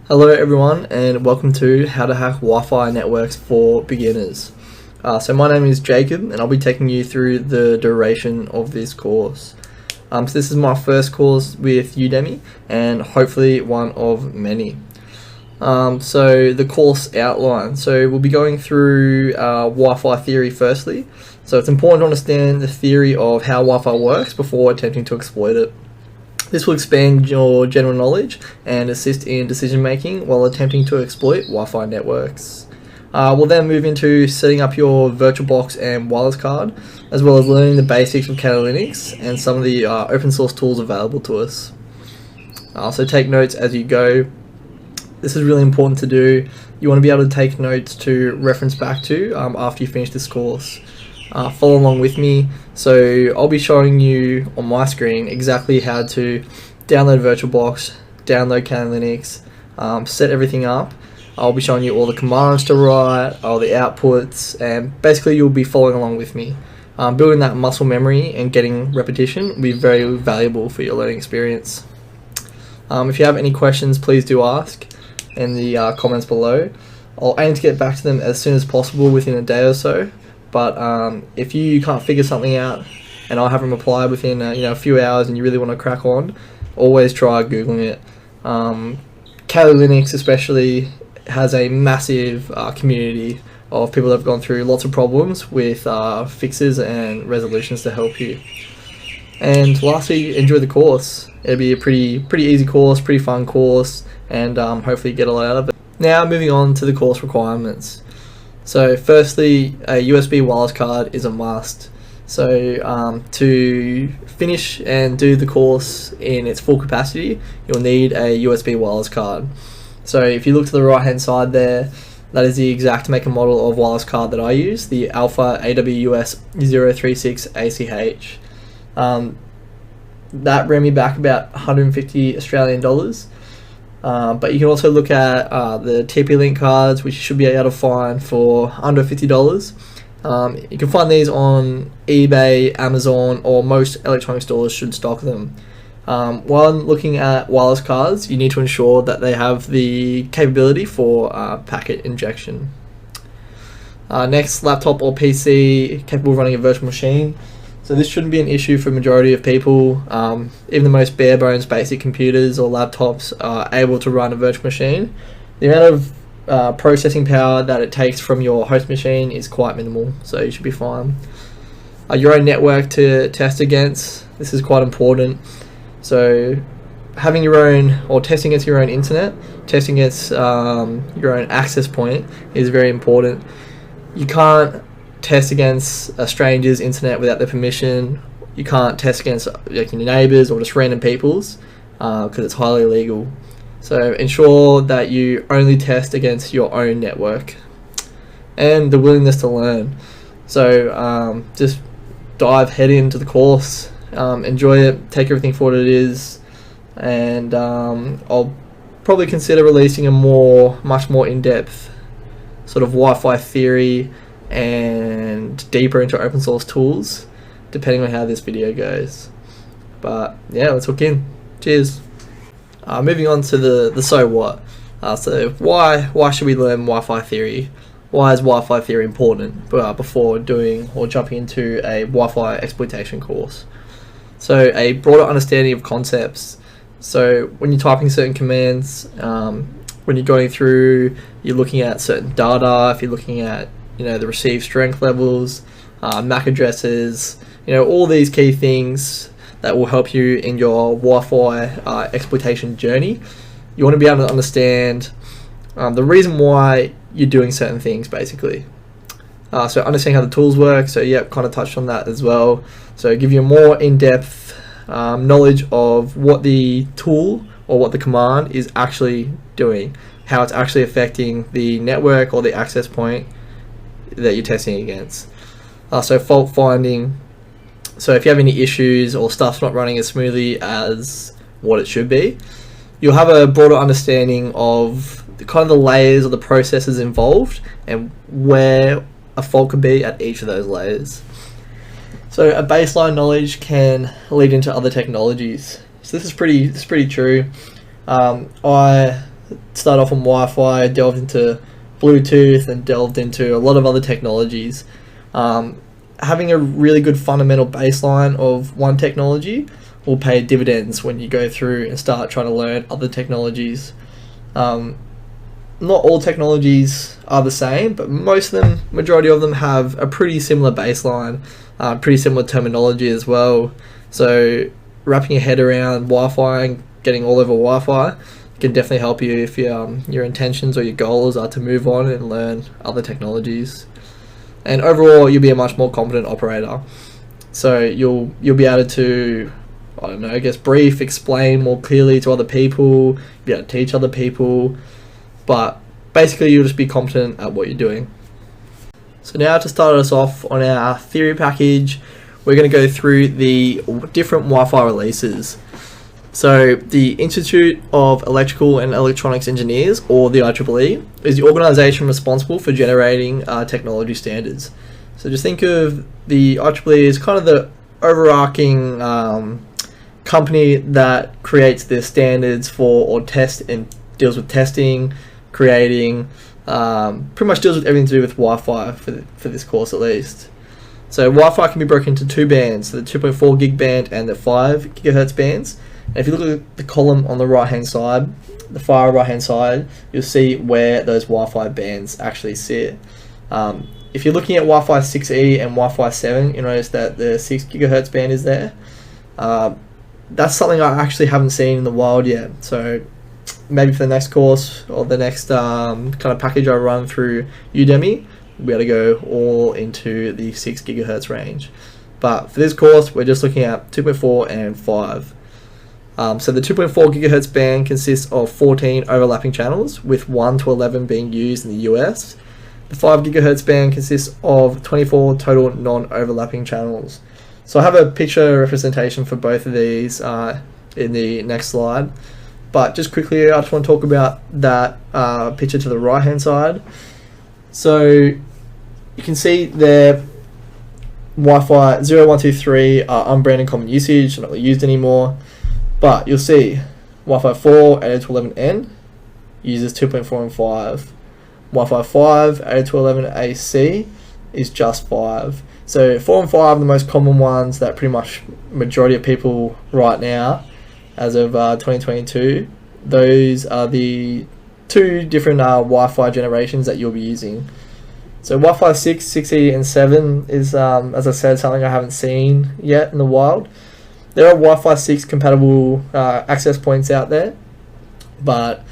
Hello everyone, and welcome to How to Hack Wi-Fi Networks for Beginners. So my name is Jacob, and I'll be taking you through the duration of this course. So this is my first course with Udemy, and hopefully one of many. So the course outline. So we'll be going through Wi-Fi theory firstly. So it's important to understand the theory of how Wi-Fi works before attempting to exploit it. This will expand your general knowledge and assist in decision making while attempting to exploit Wi-Fi networks. We'll then move into setting up your VirtualBox and wireless card, as well as learning the basics of Kali Linux and some of the open source tools available to us. So take notes as you go. This is really important to do. You want to be able to take notes to reference back to after you finish this course. Follow along with me. So I'll be showing you on my screen exactly how to download VirtualBox, download Kali Linux, set everything up. I'll be showing you all the commands to write, all the outputs, and basically you'll be following along with me. Building that muscle memory and getting repetition will be very valuable for your learning experience. If you have any questions, please do ask in the comments below. I'll aim to get back to them as soon as possible within a day or so. But if you can't figure something out and I haven't replied within a few hours and you really want to crack on, always try Googling it. Kali Linux especially has a massive community of people that have gone through lots of problems with fixes and resolutions to help you. And lastly, enjoy the course. It'll be a pretty easy course, pretty fun course, and hopefully you get a lot out of it. Now moving on to the course requirements. So firstly, a USB wireless card is a must. So to finish and do the course in its full capacity, you'll need a USB wireless card. So if you look to the right hand side there, that is the exact make and model of wireless card that I use, the Alpha AWS 036 ACH. That ran me back about 150 Australian dollars. But you can also look at the TP-Link cards, which you should be able to find for under $50. You can find these on eBay, Amazon, or most electronic stores should stock them. While looking at wireless cards, you need to ensure that they have the capability for packet injection. Next, laptop or PC capable of running a virtual machine. So this shouldn't be an issue for the majority of people. Even the most bare bones basic computers or laptops are able to run a virtual machine. The amount of processing power that it takes from your host machine is quite minimal, so you should be fine. Your own network to test against, this is quite important. So having your own, or testing against your own internet, testing against your own access point is very important. You can't test against a stranger's internet without their permission. You can't test against your neighbours or just random people's because it's highly illegal. So ensure that you only test against your own network. And the willingness to learn. So just dive head into the course, enjoy it, take everything for what it is, and I'll probably consider releasing a much more in-depth sort of Wi-Fi theory and deeper into open source tools, depending on how this video goes. But yeah, let's hook in. Cheers. Moving on to the so what. So why should we learn Wi-Fi theory? Why is Wi-Fi theory important before doing or jumping into a Wi-Fi exploitation course? So a broader understanding of concepts. So when you're typing certain commands, when you're going through, you're looking at certain data. If you're looking at the received strength levels, MAC addresses, all these key things that will help you in your Wi-Fi exploitation journey. You want to be able to understand the reason why you're doing certain things, basically. So understanding how the tools work. So yeah, kind of touched on that as well. So give you a more in-depth knowledge of what the tool or what the command is actually doing, how it's actually affecting the network or the access point that you're testing against. So fault finding. So if you have any issues or stuff's not running as smoothly as what it should be, you'll have a broader understanding of the layers or the processes involved and where a fault could be at each of those layers. So a baseline knowledge can lead into other technologies. So this is pretty true. I started off on Wi-Fi, delved into Bluetooth, and delved into a lot of other technologies. Having a really good fundamental baseline of one technology will pay dividends when you go through and start trying to learn other technologies. Not all technologies are the same, but majority of them have a pretty similar baseline, pretty similar terminology as well. So wrapping your head around Wi-Fi and getting all over Wi-Fi can definitely help you if your intentions or your goals are to move on and learn other technologies. And overall, you'll be a much more competent operator. So you'll be able to, I don't know, I guess brief, explain more clearly to other people, be able to teach other people, but basically you'll just be competent at what you're doing. So now to start us off on our theory package, we're going to go through the different Wi-Fi releases. So the Institute of Electrical and Electronics Engineers, or the IEEE, is the organisation responsible for generating technology standards. So just think of the IEEE as kind of the overarching company that creates the standards for or test and deals with testing, creating, pretty much deals with everything to do with Wi-Fi for this course at least. So Wi-Fi can be broken into two bands, so the 2.4 gig band and the 5 gigahertz bands. And if you look at the column on the right hand side, the far right hand side, you'll see where those Wi-Fi bands actually sit. If you're looking at Wi-Fi 6E and Wi-Fi 7, you'll notice that the 6 gigahertz band is there. That's something I actually haven't seen in the wild yet. So maybe for the next course or the next kind of package I run through Udemy, we'll be able to go all into the 6 gigahertz range. But for this course, we're just looking at 2.4 and 5. So the 2.4 gigahertz band consists of 14 overlapping channels, with 1 to 11 being used in the US. The 5 gigahertz band consists of 24 total non-overlapping channels. So I have a picture representation for both of these in the next slide. But just quickly, I just want to talk about that picture to the right hand side. So you can see there Wi-Fi 0, 1, 2, 3 are unbranded common usage, not really used anymore. But you'll see Wi-Fi 4 8 to 11N uses 2.4 and 5. Wi-Fi 5 8 to 11 AC is just 5. So 4 and 5 are the most common ones that pretty much majority of people right now, as of 2022, those are the two different Wi-Fi generations that you'll be using. So Wi-Fi 6, 6E and 7 is, as I said, something I haven't seen yet in the wild. There are Wi-Fi 6 compatible access points out there, but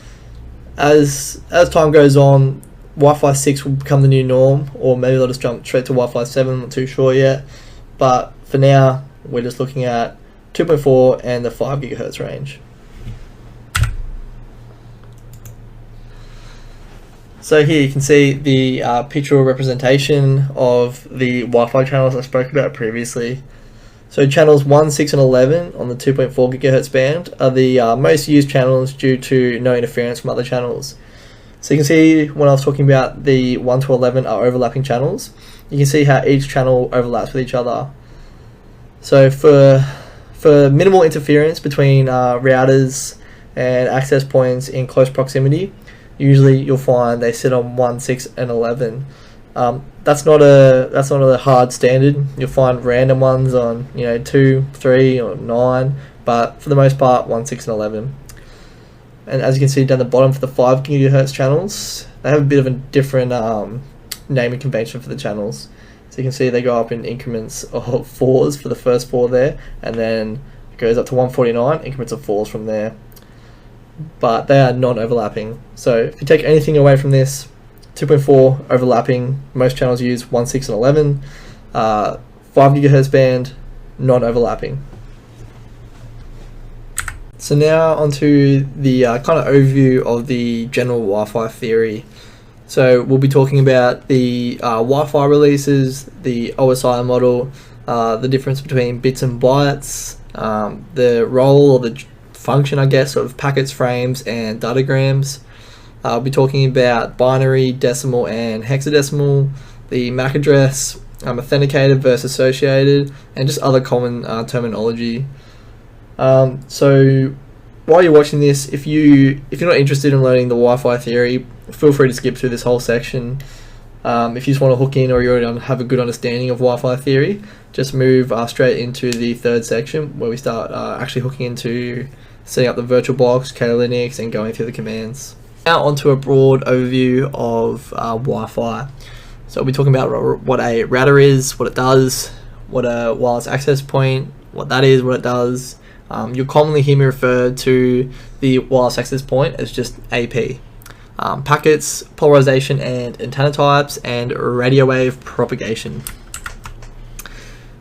as time goes on, Wi-Fi 6 will become the new norm, or maybe they'll just jump straight to Wi-Fi 7, I'm not too sure yet. But for now, we're just looking at 2.4 and the 5 gigahertz range. So here you can see the pictorial representation of the Wi-Fi channels I spoke about previously. So channels 1, 6 and 11 on the 2.4 gigahertz band are the most used channels due to no interference from other channels. So you can see when I was talking about the 1 to 11 are overlapping channels, you can see how each channel overlaps with each other. So for minimal interference between routers and access points in close proximity, usually you'll find they sit on 1, 6 and 11. That's not a hard standard. You'll find random ones on 2, 3 or 9, but for the most part 1, 6 and 11. And as you can see down the bottom for the 5 gigahertz channels, they have a bit of a different naming convention for the channels. So you can see they go up in increments of 4s for the first 4 there, and then it goes up to 149 increments of 4s from there. But they are non-overlapping. So if you take anything away from this, 2.4 overlapping, most channels use 1, 6 and 11, 5 gigahertz band, non-overlapping. So now onto the kind of overview of the general Wi-Fi theory. So we'll be talking about the Wi-Fi releases, the OSI model, the difference between bits and bytes, the role or the function, I guess, of packets, frames, and datagrams. We'll be talking about binary, decimal, and hexadecimal, the MAC address, authenticated versus associated, and just other common terminology. So while you're watching this, if you're not interested in learning the Wi-Fi theory, feel free to skip through this whole section. If you just want to hook in, or you already have a good understanding of Wi-Fi theory, just move straight into the third section where we start actually hooking into setting up the virtual box, Kali Linux, and going through the commands. Now onto a broad overview of Wi-Fi. So we'll be talking about what a router is, what it does, what a wireless access point, what that is, what it does. You'll commonly hear me refer to the wireless access point as just AP. Packets, polarization and antenna types, and radio wave propagation.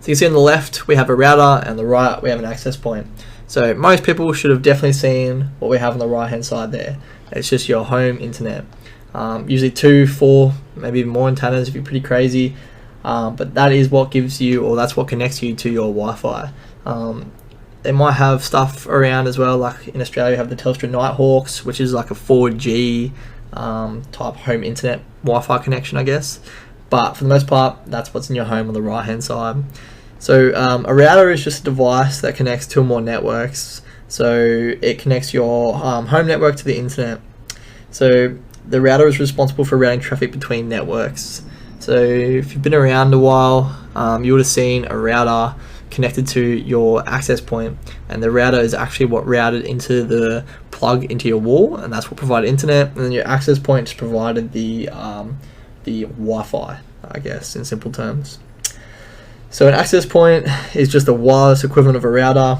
So you can see on the left we have a router, and on the right we have an access point. So most people should have definitely seen what we have on the right hand side there. It's just your home internet. Usually 2, 4, maybe even more antennas if you're pretty crazy. But that is what gives you, or that's what connects you to your Wi-Fi. They might have stuff around as well, like in Australia you have the Telstra Nighthawks, which is like a 4G type home internet Wi-Fi connection, I guess. But for the most part, that's what's in your home on the right hand side. So a router is just a device that connects 2 or more networks. So it connects your home network to the internet. So the router is responsible for routing traffic between networks. So if you've been around a while, you would have seen a router connected to your access point, and the router is actually what routed into the plug into your wall, and that's what provided internet, and then your access point just provided the Wi-Fi, I guess, in simple terms. So an access point is just a wireless equivalent of a router.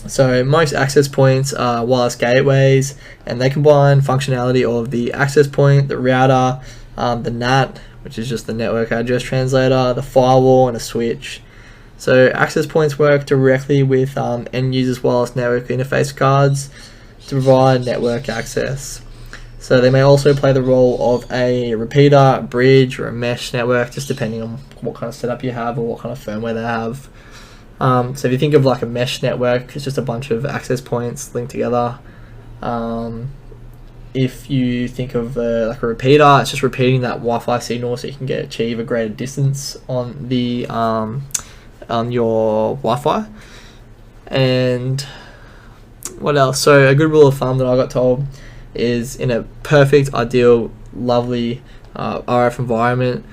So most access points are wireless gateways, and they combine functionality of the access point, the router, the NAT, which is just the network address translator, the firewall, and a switch. So access points work directly with end users' wireless network interface cards to provide network access. So they may also play the role of a repeater, bridge, or a mesh network, just depending on what kind of setup you have or what kind of firmware they have. So if you think of like a mesh network, it's just a bunch of access points linked together. If you think of like a repeater, it's just repeating that Wi-Fi signal so you can achieve a greater distance on the on your Wi-Fi. And what else? So a good rule of thumb that I got told is, in a perfect, ideal, lovely RF environment,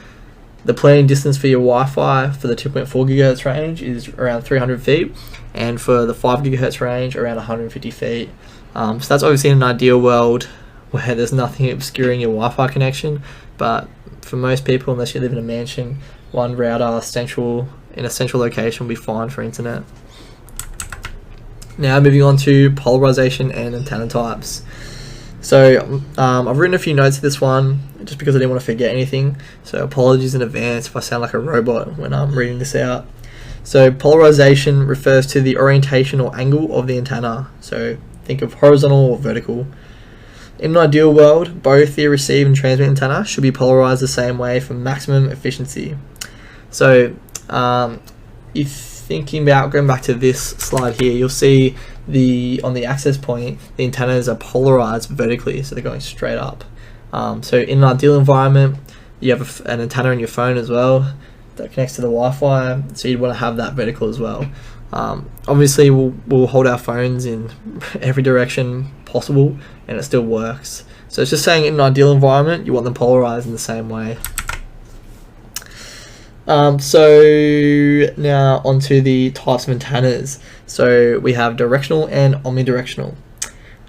the planning distance for your Wi-Fi for the 2.4 GHz range is around 300 feet, and for the 5 GHz range around 150 feet. So that's obviously in an ideal world where there's nothing obscuring your Wi-Fi connection, but for most people, unless you live in a mansion, one router in a central location will be fine for internet. Now moving on to polarization and antenna types. So I've written a few notes of this one just because I didn't want to forget anything, so apologies in advance if I sound like a robot when I'm reading this out. So polarization refers to the orientation or angle of the antenna, so think of horizontal or vertical. In an ideal world, both the receive and transmit antenna should be polarized the same way for maximum efficiency. So if thinking about going back to this slide here, you'll see on the access point, the antennas are polarized vertically, so they're going straight up. So in an ideal environment, you have an antenna in your phone as well that connects to the Wi-Fi, so you'd want to have that vertical as well. Obviously we'll hold our phones in every direction possible and it still works. So it's just saying in an ideal environment you want them polarized in the same way. So now onto the types of antennas. So we have directional and omnidirectional.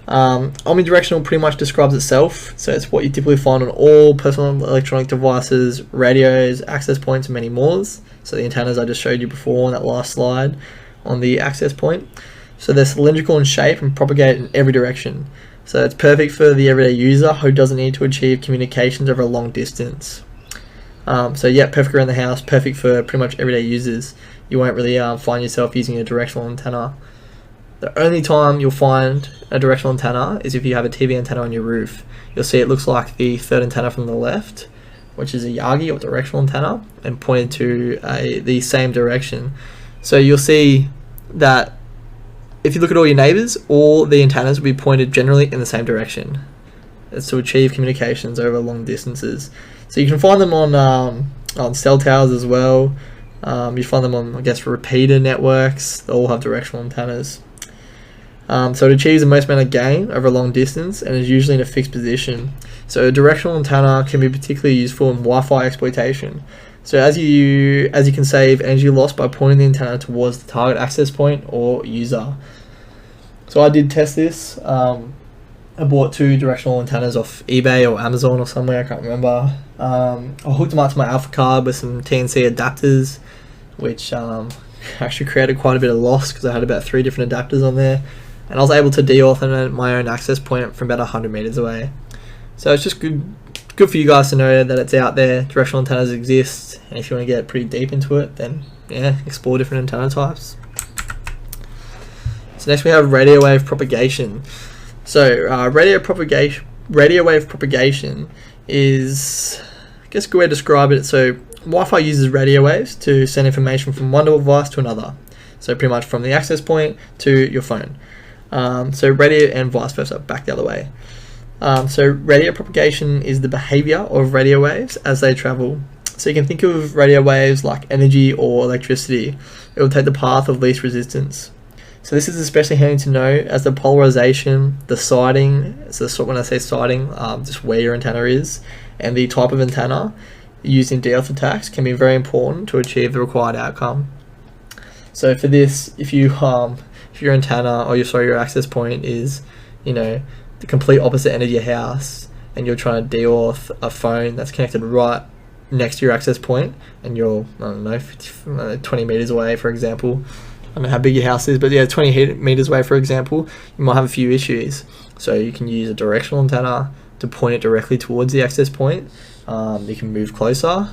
Omnidirectional pretty much describes itself, so it's what you typically find on all personal electronic devices, radios, access points, and many more. So the antennas I just showed you before on that last slide on the access point. So they're cylindrical in shape and propagate in every direction. So it's perfect for the everyday user who doesn't need to achieve communications over a long distance. So yeah, perfect around the house, perfect for pretty much everyday users. You won't really find yourself using a directional antenna. The only time you'll find a directional antenna is if you have a TV antenna on your roof. You'll see it looks like the third antenna from the left, which is a Yagi or directional antenna, and pointed to the same direction. So you'll see that if you look at all your neighbors, all the antennas will be pointed generally in the same direction. It's to achieve communications over long distances. So you can find them on cell towers as well. You find them on, I guess, repeater networks. They all have directional antennas. So it achieves the most amount of gain over a long distance and is usually in a fixed position. So a directional antenna can be particularly useful in Wi-Fi exploitation. So as you can save energy loss by pointing the antenna towards the target access point or user. So I did test this. I bought 2 directional antennas off eBay or Amazon or somewhere, I can't remember. I hooked them up to my Alpha card with some TNC adapters, which actually created quite a bit of loss because I had about 3 different adapters on there. And I was able to de-authenticate my own access point from about 100 meters away. So it's just good for you guys to know that it's out there. Directional antennas exist, and if you want to get pretty deep into it, then yeah, explore different antenna types. So next we have radio wave propagation. So radio wave propagation is, I guess, a good way to describe it. So Wi-Fi uses radio waves to send information from one device to another. So pretty much from the access point to your phone. So radio and vice versa, back the other way. So radio propagation is the behavior of radio waves as they travel. So you can think of radio waves like energy or electricity. It will take the path of least resistance. So this is especially handy to know as the polarization, the sighting, so when I say sighting, just where your antenna is, and the type of antenna used in DDoS attacks can be very important to achieve the required outcome. So for this, if your antenna or your access point is, the complete opposite end of your house, and you're trying to deauth a phone that's connected right next to your access point, and you're 20 meters away, for example. I don't know how big your house is, but yeah, 20 meters away, for example, you might have a few issues. So you can use a directional antenna to point it directly towards the access point. You can move closer,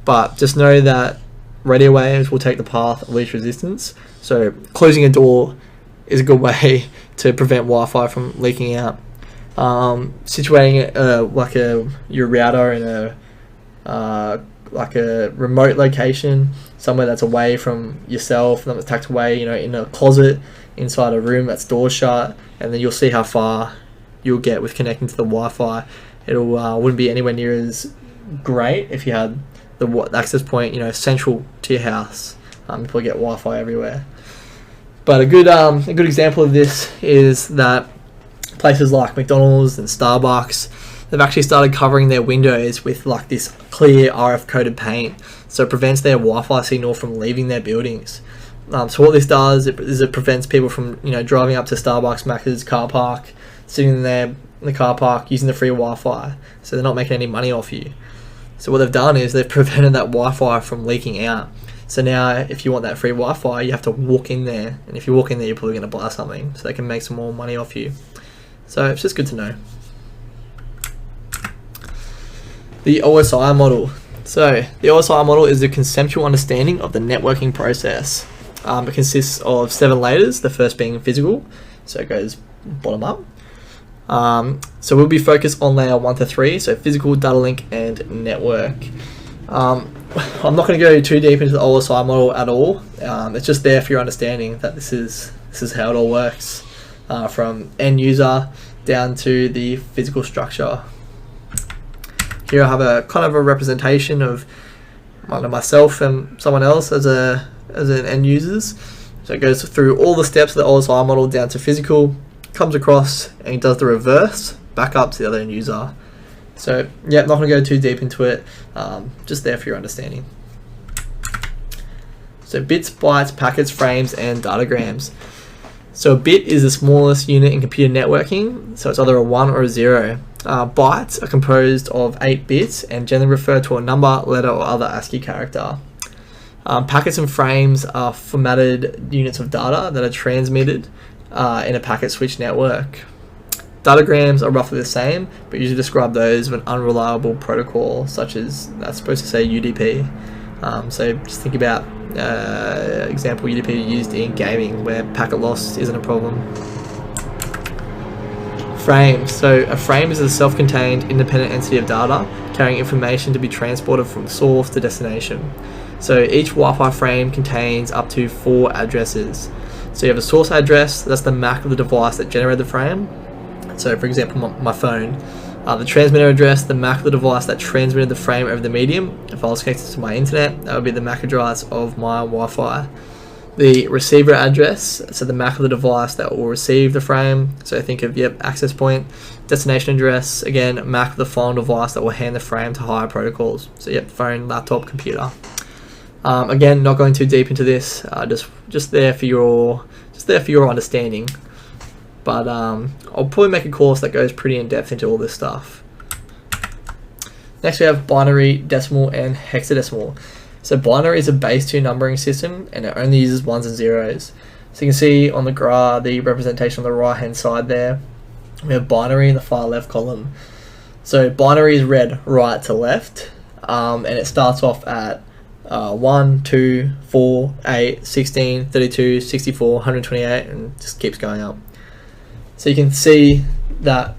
but just know that radio waves will take the path of least resistance. So closing a door is a good way to prevent Wi-Fi from leaking out. Situating your router in a remote location, somewhere that's away from yourself, that's tucked away, in a closet inside a room that's door shut, and then you'll see how far you'll get with connecting to the Wi-Fi. It'll wouldn't be anywhere near as great if you had the access point, central to your house. You probably get Wi-Fi everywhere. But a good example of this is that places like McDonald's and Starbucks, they've actually started covering their windows with like this clear RF coated paint, so it prevents their Wi-Fi signal from leaving their buildings. So what this does is it prevents people from driving up to Starbucks, Macca's car park, sitting there in the car park using the free Wi-Fi, so they're not making any money off you. So what they've done is they've prevented that Wi-Fi from leaking out. So now if you want that free Wi-Fi, you have to walk in there, and if you walk in there, you're probably going to buy something, so they can make some more money off you. So it's just good to know. The OSI model. So the OSI model is a conceptual understanding of the networking process. It consists of 7 layers, the first being physical, so it goes bottom up. So we'll be focused on layer 1 to 3, so physical, data link, and network. I'm not going to go too deep into the OSI model at all. It's just there for your understanding that this is how it all works, from end user down to the physical structure. Here I have a kind of a representation of myself and someone else as an end users. So it goes through all the steps of the OSI model down to physical, comes across and does the reverse back up to the other end user. So yeah, I'm not going to go too deep into it, just there for your understanding. So bits, bytes, packets, frames, and datagrams. So a bit is the smallest unit in computer networking, so it's either a 1 or a 0. Bytes are composed of 8 bits and generally refer to a number, letter, or other ASCII character. Packets and frames are formatted units of data that are transmitted in a packet switch network. Datagrams are roughly the same, but usually describe those of an unreliable protocol, such as, that's supposed to say UDP. So just think about example UDP used in gaming where packet loss isn't a problem. Frames. So a frame is a self-contained independent entity of data carrying information to be transported from source to destination. So each Wi-Fi frame contains up to 4 addresses. So you have a source address, that's the MAC of the device that generated the frame. So for example, my phone. The transmitter address, the MAC of the device that transmitted the frame over the medium. If I was connected to my internet, that would be the MAC address of my Wi-Fi. the receiver address, so the MAC of the device that will receive the frame. So think of, access point. Destination address, again, MAC of the final device that will hand the frame to higher protocols. So phone, laptop, computer. Again, not going too deep into this, just there for your understanding. But I'll probably make a course that goes pretty in depth into all this stuff. Next we have binary, decimal, and hexadecimal. So binary is a base 2 numbering system, and it only uses ones and zeros. So you can see on the graph, the representation on the right hand side there, we have binary in the far left column. So binary is read right to left, and it starts off at 1, 2, 4, 8, 16, 32, 64, 128, and just keeps going up. So you can see that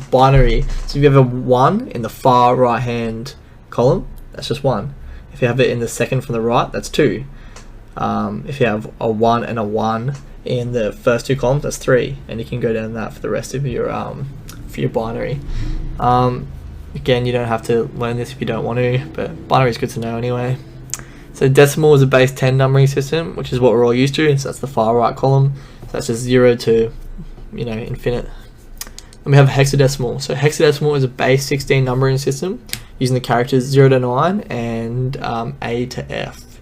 binary, so if you have a 1 in the far right hand column, that's just 1. If you have it in the second from the right, that's 2. If you have a 1 and a 1 in the first 2 columns, that's 3, and you can go down that for the rest of your binary. Again, you don't have to learn this if you don't want to, but binary is good to know anyway. So decimal is a base 10 numbering system, which is what we're all used to, so that's the far right column. So that's just 0 to infinite. And we have hexadecimal. So hexadecimal is a base 16 numbering system using the characters 0 to 9 and A to F.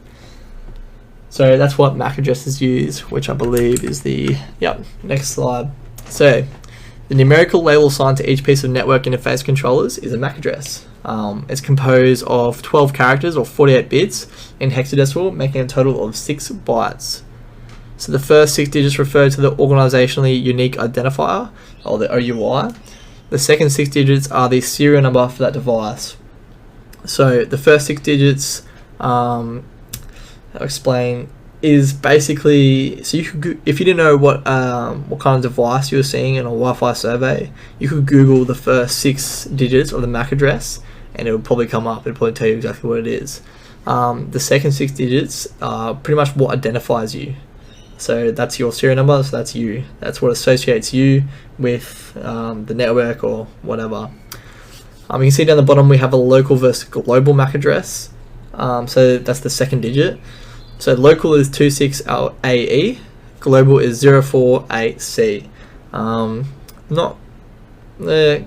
So that's what MAC addresses use, which I believe is the next slide. So the numerical label assigned to each piece of network interface controllers is a MAC address. It's composed of 12 characters or 48 bits in hexadecimal, making a total of 6 bytes. So the first 6 digits refer to the organizationally unique identifier, or the OUI. The second 6 digits are the serial number for that device. So the first 6 digits, I'll explain, is basically, so you could, if you didn't know what kind of device you were seeing in a Wi-Fi survey, you could Google the first 6 digits of the MAC address, and it would probably come up. It'll probably tell you exactly what it is. The second 6 digits are pretty much what identifies you. So that's your serial number, so that's you. That's what associates you with the network or whatever. You can see down the bottom we have a local versus global MAC address. So that's the second digit. So local is 26AE, global is 048C. Not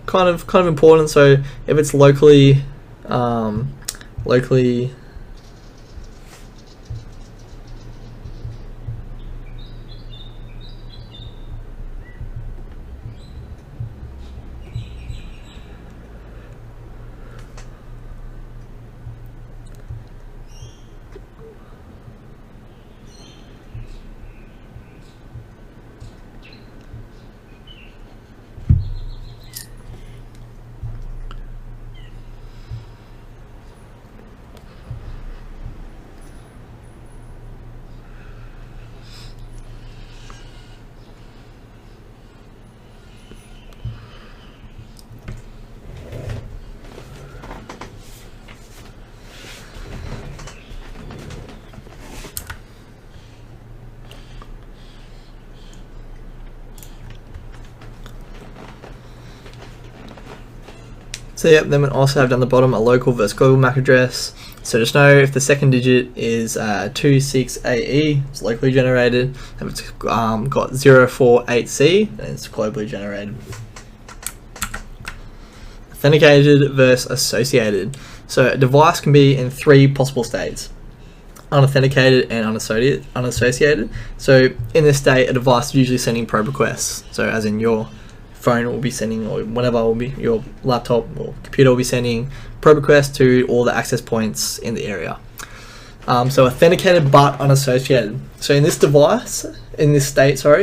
kind of important. So if it's locally So then we also have down the bottom a local versus global MAC address. So just know if the second digit is 26AE, it's locally generated. If it's got 048C, then it's globally generated. Authenticated versus associated. So a device can be in 3 possible states: unauthenticated and unassociated. So in this state, a device is usually sending probe requests. So as in your phone will be sending, or whatever will be, your laptop or computer will be sending probe requests to all the access points in the area. So authenticated but unassociated. So in this state,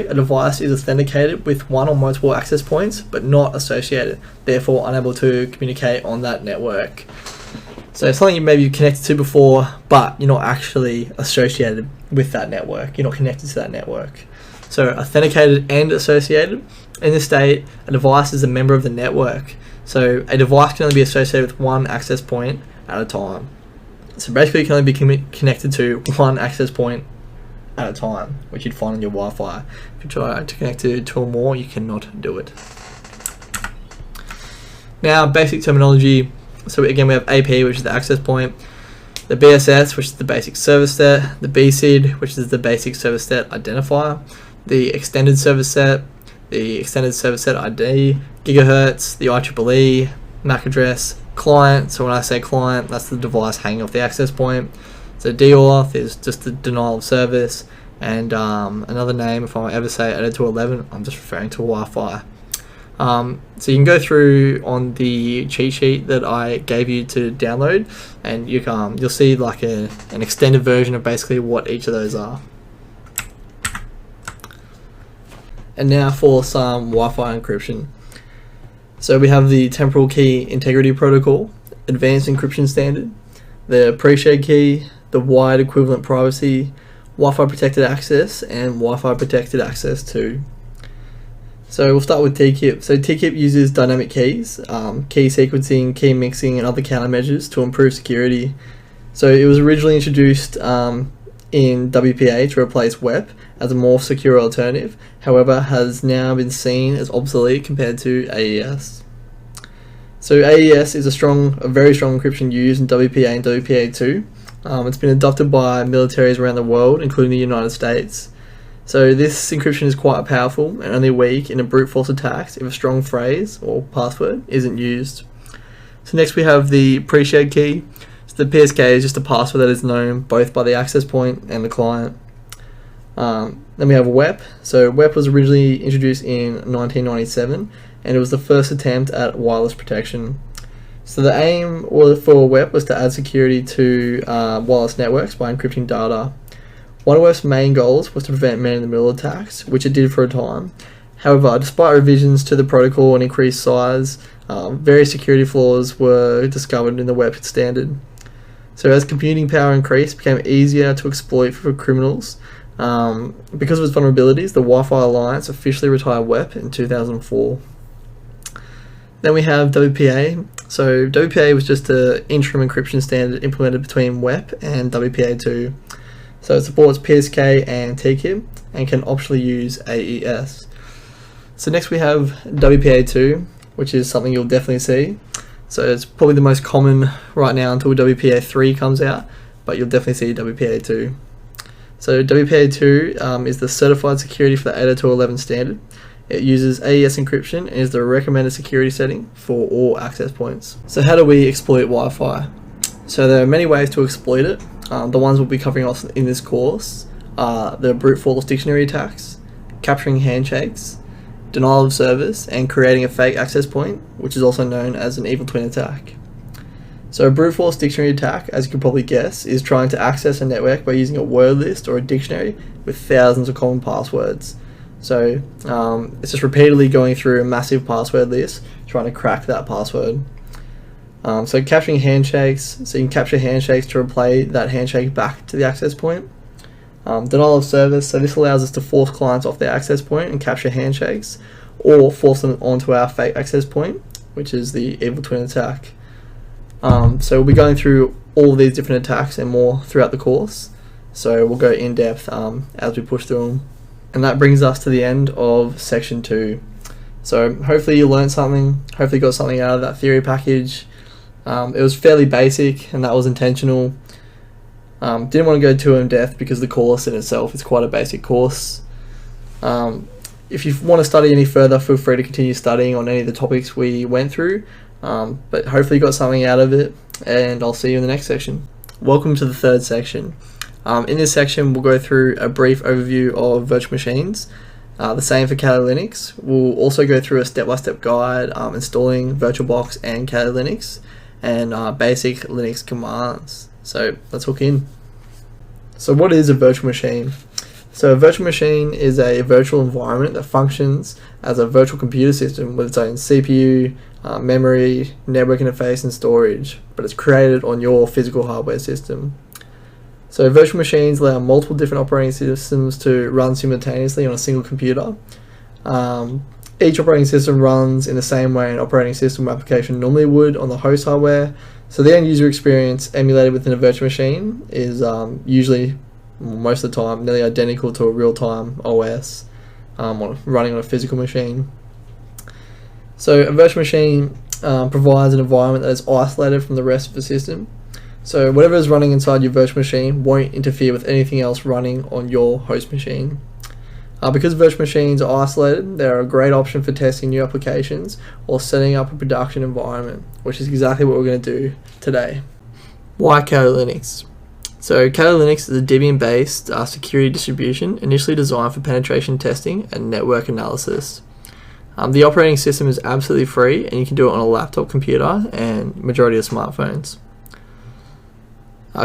a device is authenticated with one or multiple access points but not associated, therefore unable to communicate on that network. So something you maybe connected to before, but you're not actually associated with that network. You're not connected to that network. So authenticated and associated. In this state, a device is a member of the network. So a device can only be associated with one access point at a time. So basically, you can only be connected to one access point at a time, which you'd find on your Wi-Fi. If you try to connect to 2 or more, you cannot do it. Now, basic terminology. So again, we have AP, which is the access point. the BSS, which is the basic service set, the BSID, which is the basic service set identifier, the extended service set, the extended service set ID, gigahertz, the IEEE, MAC address, client. So when I say client, that's the device hanging off the access point. So DAuth is just the denial of service, and another name, if I ever say added to 11, I'm just referring to Wi-Fi. So you can go through on the cheat sheet that I gave you to download, and you'll see like an extended version of basically what each of those are. And now for some Wi-Fi encryption. So we have the temporal key integrity protocol, advanced encryption standard, the pre-shared key, the wide equivalent privacy, Wi-Fi protected access, and Wi-Fi protected access 2. So we'll start with TKIP. So TKIP uses dynamic keys, key sequencing, key mixing, and other countermeasures to improve security. So it was originally introduced in WPA to replace WEP as a more secure alternative, however has now been seen as obsolete compared to AES. So AES is a very strong encryption used in WPA and WPA2. It's been adopted by militaries around the world, including the United States. So this encryption is quite powerful and only weak in a brute force attacks if a strong phrase or password isn't used. So next we have the pre-shared key. So the PSK is just a password that is known both by the access point and the client. Then we have WEP. So WEP was originally introduced in 1997, and it was the first attempt at wireless protection. So the aim for WEP was to add security to wireless networks by encrypting data. One of WEP's main goals was to prevent man-in-the-middle attacks, which it did for a time. However, despite revisions to the protocol and increased size, various security flaws were discovered in the WEP standard. So as computing power increased, it became easier to exploit for criminals. Because of its vulnerabilities, the Wi-Fi Alliance officially retired WEP in 2004. Then we have WPA. So WPA was just an interim encryption standard implemented between WEP and WPA2. So it supports PSK and TKIP and can optionally use AES. So next we have WPA2, which is something you'll definitely see. So it's probably the most common right now until WPA3 comes out, but you'll definitely see WPA2. So WPA2 is the certified security for the 802.11 standard. It uses AES encryption and is the recommended security setting for all access points. So how do we exploit Wi-Fi? So there are many ways to exploit it. The ones we'll be covering off in this course are the brute force dictionary attacks, capturing handshakes, denial of service, and creating a fake access point, which is also known as an evil twin attack. So a brute force dictionary attack, as you can probably guess, is trying to access a network by using a word list or a dictionary with thousands of common passwords. So it's just repeatedly going through a massive password list, trying to crack that password. So capturing handshakes, so you can capture handshakes to replay that handshake back to the access point. Denial of service, so this allows us to force clients off their access point and capture handshakes, or force them onto our fake access point, which is the evil twin attack. So we'll be going through all of these different attacks and more throughout the course, so we'll go in depth as we push through them. And that brings us to the end of section 2. So hopefully you learned something, hopefully got something out of that theory package. It was fairly basic, and that was intentional. Didn't want to go too in depth because the course in itself is quite a basic course. If you want to study any further, feel free to continue studying on any of the topics we went through, but hopefully you got something out of it, and I'll see you in the next section. Welcome to the third section. In this section we'll go through a brief overview of virtual machines, the same for Kali Linux. We'll also go through a step-by-step guide installing VirtualBox and Kali Linux, and basic Linux commands. So let's hook in. So what is a virtual machine? So a virtual machine is a virtual environment that functions as a virtual computer system with its own CPU, memory, network interface and storage, but it's created on your physical hardware system. So virtual machines allow multiple different operating systems to run simultaneously on a single computer. Each operating system runs in the same way an operating system application normally would on the host hardware. So the end user experience emulated within a virtual machine is usually, most of the time, nearly identical to a real-time OS running on a physical machine. So a virtual machine provides an environment that is isolated from the rest of the system. So whatever is running inside your virtual machine won't interfere with anything else running on your host machine. Because virtual machines are isolated, they're a great option for testing new applications or setting up a production environment, which is exactly what we're going to do today. Why Kali Linux? So Kali Linux is a Debian-based security distribution initially designed for penetration testing and network analysis. The operating system is absolutely free, and you can do it on a laptop computer and majority of smartphones.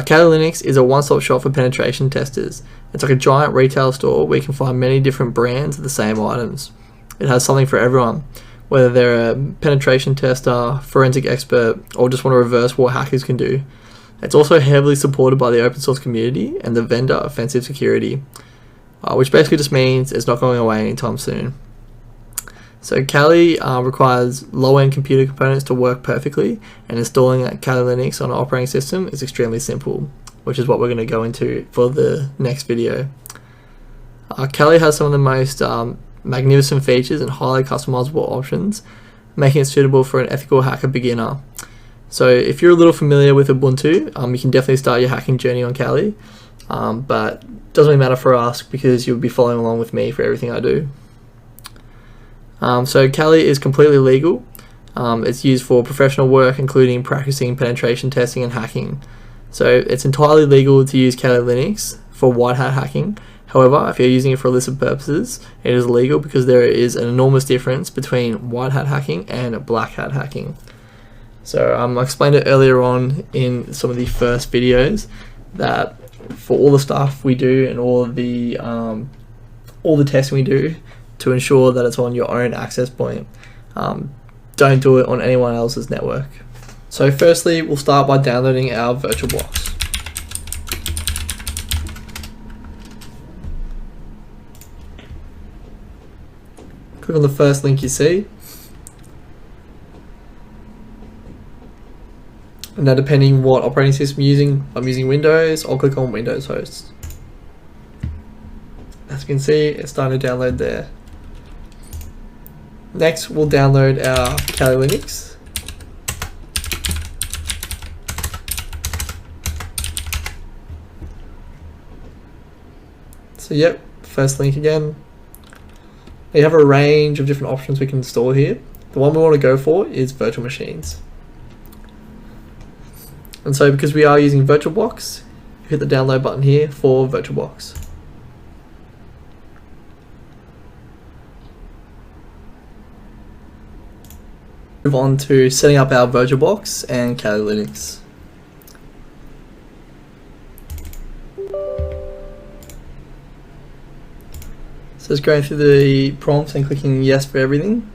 Kali Linux is a one-stop shop for penetration testers. It's like a giant retail store where you can find many different brands of the same items. It has something for everyone, whether they're a penetration tester, forensic expert, or just want to reverse what hackers can do. It's also heavily supported by the open source community and the vendor offensive security, which basically just means it's not going away anytime soon. So Kali requires low-end computer components to work perfectly, and installing Kali Linux on an operating system is extremely simple, which is what we're going to go into for the next video. Kali has some of the most magnificent features and highly customizable options, making it suitable for an ethical hacker beginner. So if you're a little familiar with Ubuntu, you can definitely start your hacking journey on Kali, but it doesn't really matter for us because you'll be following along with me for everything I do. So Kali is completely legal. It's used for professional work, including practicing penetration testing and hacking. So it's entirely legal to use Kali Linux for white hat hacking. However, if you're using it for illicit purposes, it is illegal because there is an enormous difference between white hat hacking and black hat hacking. So I explained it earlier on in some of the first videos that for all the stuff we do and all the testing we do, to ensure that it's on your own access point. Don't do it on anyone else's network. So firstly, we'll start by downloading our VirtualBox. Click on the first link you see. And now depending what operating system you're using, I'm using Windows, I'll click on Windows host. As you can see, it's starting to download there. Next, we'll download our Kali Linux. So yep, first link again. We have a range of different options we can install here. The one we want to go for is virtual machines. And so because we are using VirtualBox, hit the download button here for VirtualBox. Move on to setting up our VirtualBox and Kali Linux. So just going through the prompts and clicking yes for everything.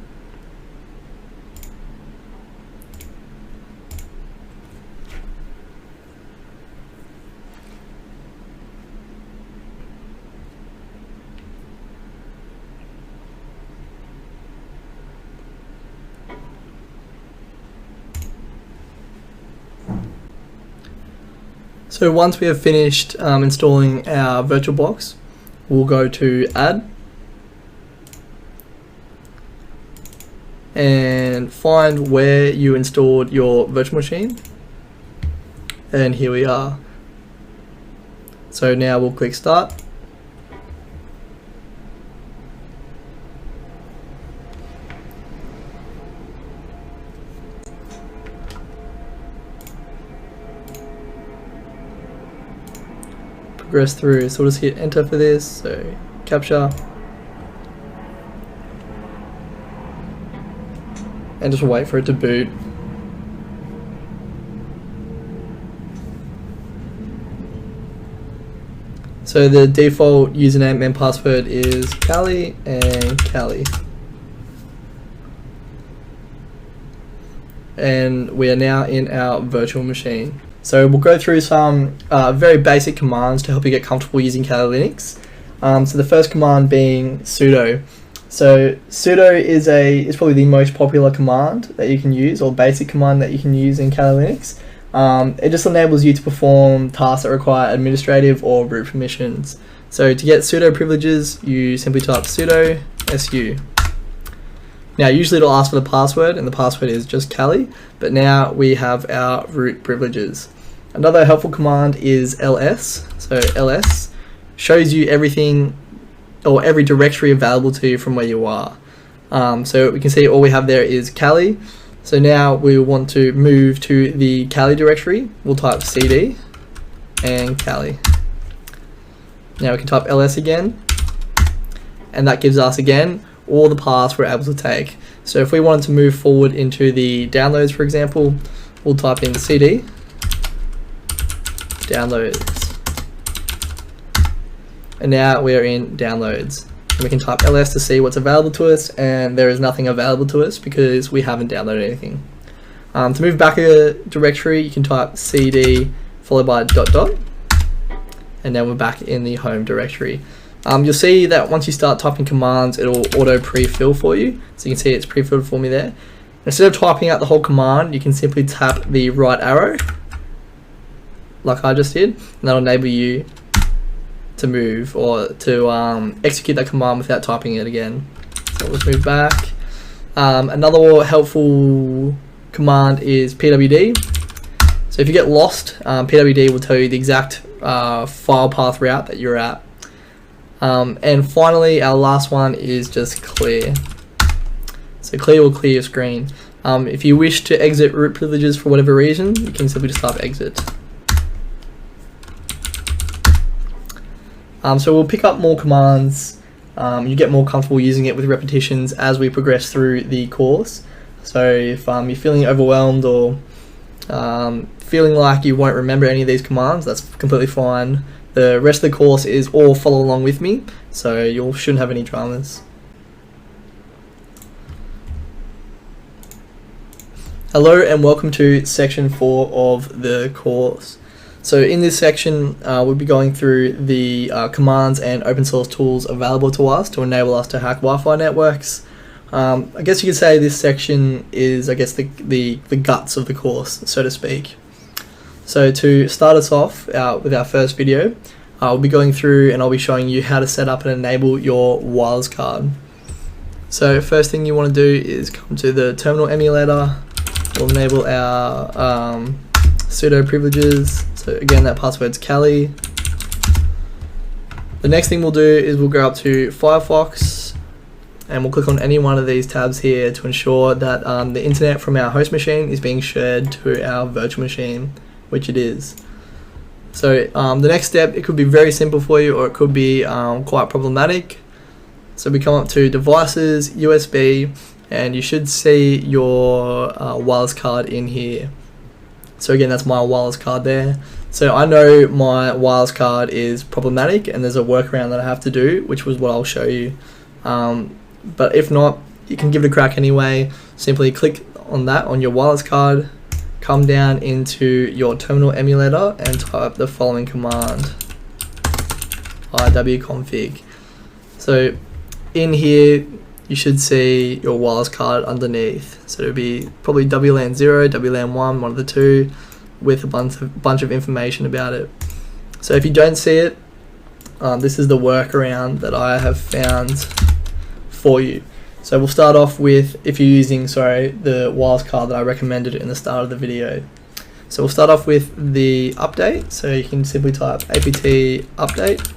So once we have finished installing our VirtualBox, we'll go to Add and find where you installed your virtual machine, and here we are. So now we'll click Start. Progress through, so we'll just hit enter for this, so capture, and just wait for it to boot. So the default username and password is Kali and Kali, and we are now in our virtual machine. So we'll go through some very basic commands to help you get comfortable using Kali Linux. So the first command being sudo. So sudo is probably the most popular command that you can use, or basic command that you can use in Kali Linux. It just enables you to perform tasks that require administrative or root permissions. So to get sudo privileges, you simply type sudo su. Now usually it'll ask for the password, and the password is just Kali, but now we have our root privileges. Another helpful command is ls. So ls shows you everything or every directory available to you from where you are. So we can see all we have there is Kali. So now we want to move to the Kali directory. We'll type cd and Kali. Now we can type ls again, and that gives us again all the paths we're able to take. So if we wanted to move forward into the downloads, for example, we'll type in cd downloads, and now we're in downloads. And we can type ls to see what's available to us, and there is nothing available to us because we haven't downloaded anything. To move back a directory, you can type cd followed by ... and then we're back in the home directory. You'll see that once you start typing commands, it'll auto pre-fill for you. So you can see it's pre-filled for me there. Instead of typing out the whole command, you can simply tap the right arrow, like I just did, and that'll enable you to move or to execute that command without typing it again. So let's move back. Another helpful command is pwd. So if you get lost, pwd will tell you the exact file path route that you're at. And finally, our last one is just clear. So clear will clear your screen. If you wish to exit root privileges for whatever reason, you can simply just type exit. So we'll pick up more commands. You get more comfortable using it with repetitions as we progress through the course. So if you're feeling overwhelmed or feeling like you won't remember any of these commands, that's completely fine. The rest of the course is all follow along with me, so you shouldn't have any dramas. Hello and welcome to section 4 of the course. So in this section, we'll be going through the commands and open source tools available to us to enable us to hack Wi-Fi networks. I guess you could say this section is, the guts of the course, so to speak. So to start us off with our first video, I'll be going through and I'll be showing you how to set up and enable your wireless card. So first thing you want to do is come to the terminal emulator. We'll enable our sudo privileges. So again, that password's Kali. The next thing we'll do is we'll go up to Firefox and we'll click on any one of these tabs here to ensure that the internet from our host machine is being shared to our virtual machine, which it is. So the next step, it could be very simple for you or it could be quite problematic. So we come up to devices, USB, and you should see your wireless card in here. So again, that's my wireless card there. So I know my wireless card is problematic and there's a workaround that I have to do, which was what I'll show you. But if not, you can give it a crack anyway. Simply click on that on your wireless card, come down into your terminal emulator and type the following command, iwconfig. So in here, you should see your wireless card underneath. So it'll be probably WLAN 0, WLAN 1, one of the two, with a bunch of information about it. So if you don't see it, this is the workaround that I have found for you. So we'll start off with, if you're using, the wireless card that I recommended in the start of the video. So we'll start off with the update. So you can simply type apt update.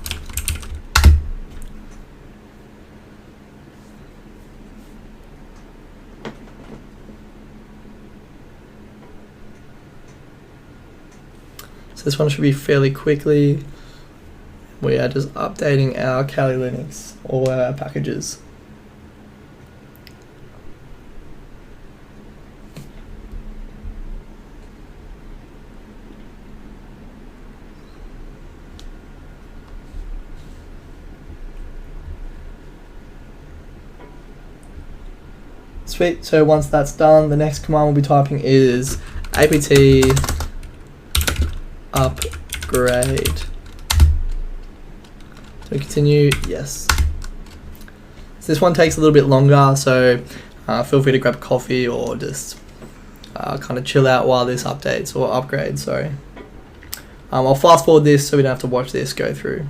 So this one should be fairly quickly. We are just updating our Kali Linux, all our packages. Sweet, so once that's done, the next command we'll be typing is apt upgrade. So continue, yes. So this one takes a little bit longer, so feel free to grab a coffee or just kind of chill out while this updates or upgrades, sorry. I'll fast forward this so we don't have to watch this go through.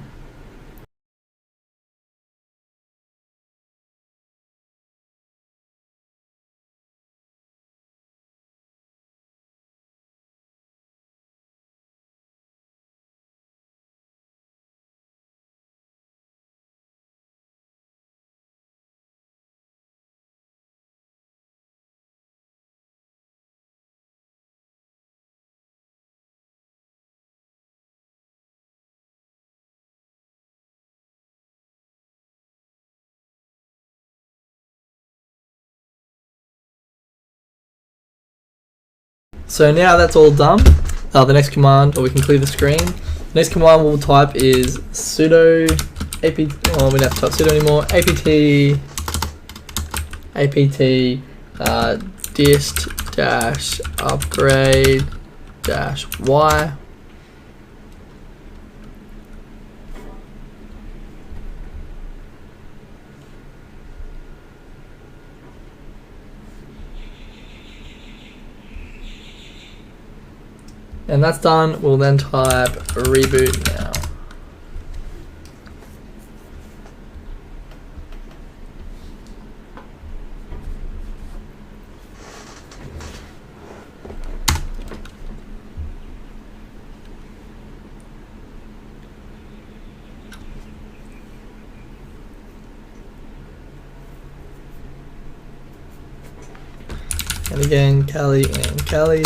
So now that's all done, the next command, or we can clear the screen. The next command we'll type is sudo apt, we don't have to type sudo anymore, apt dist dash upgrade dash y. And that's done. We'll then type reboot now. And again, Kelly and Kelly.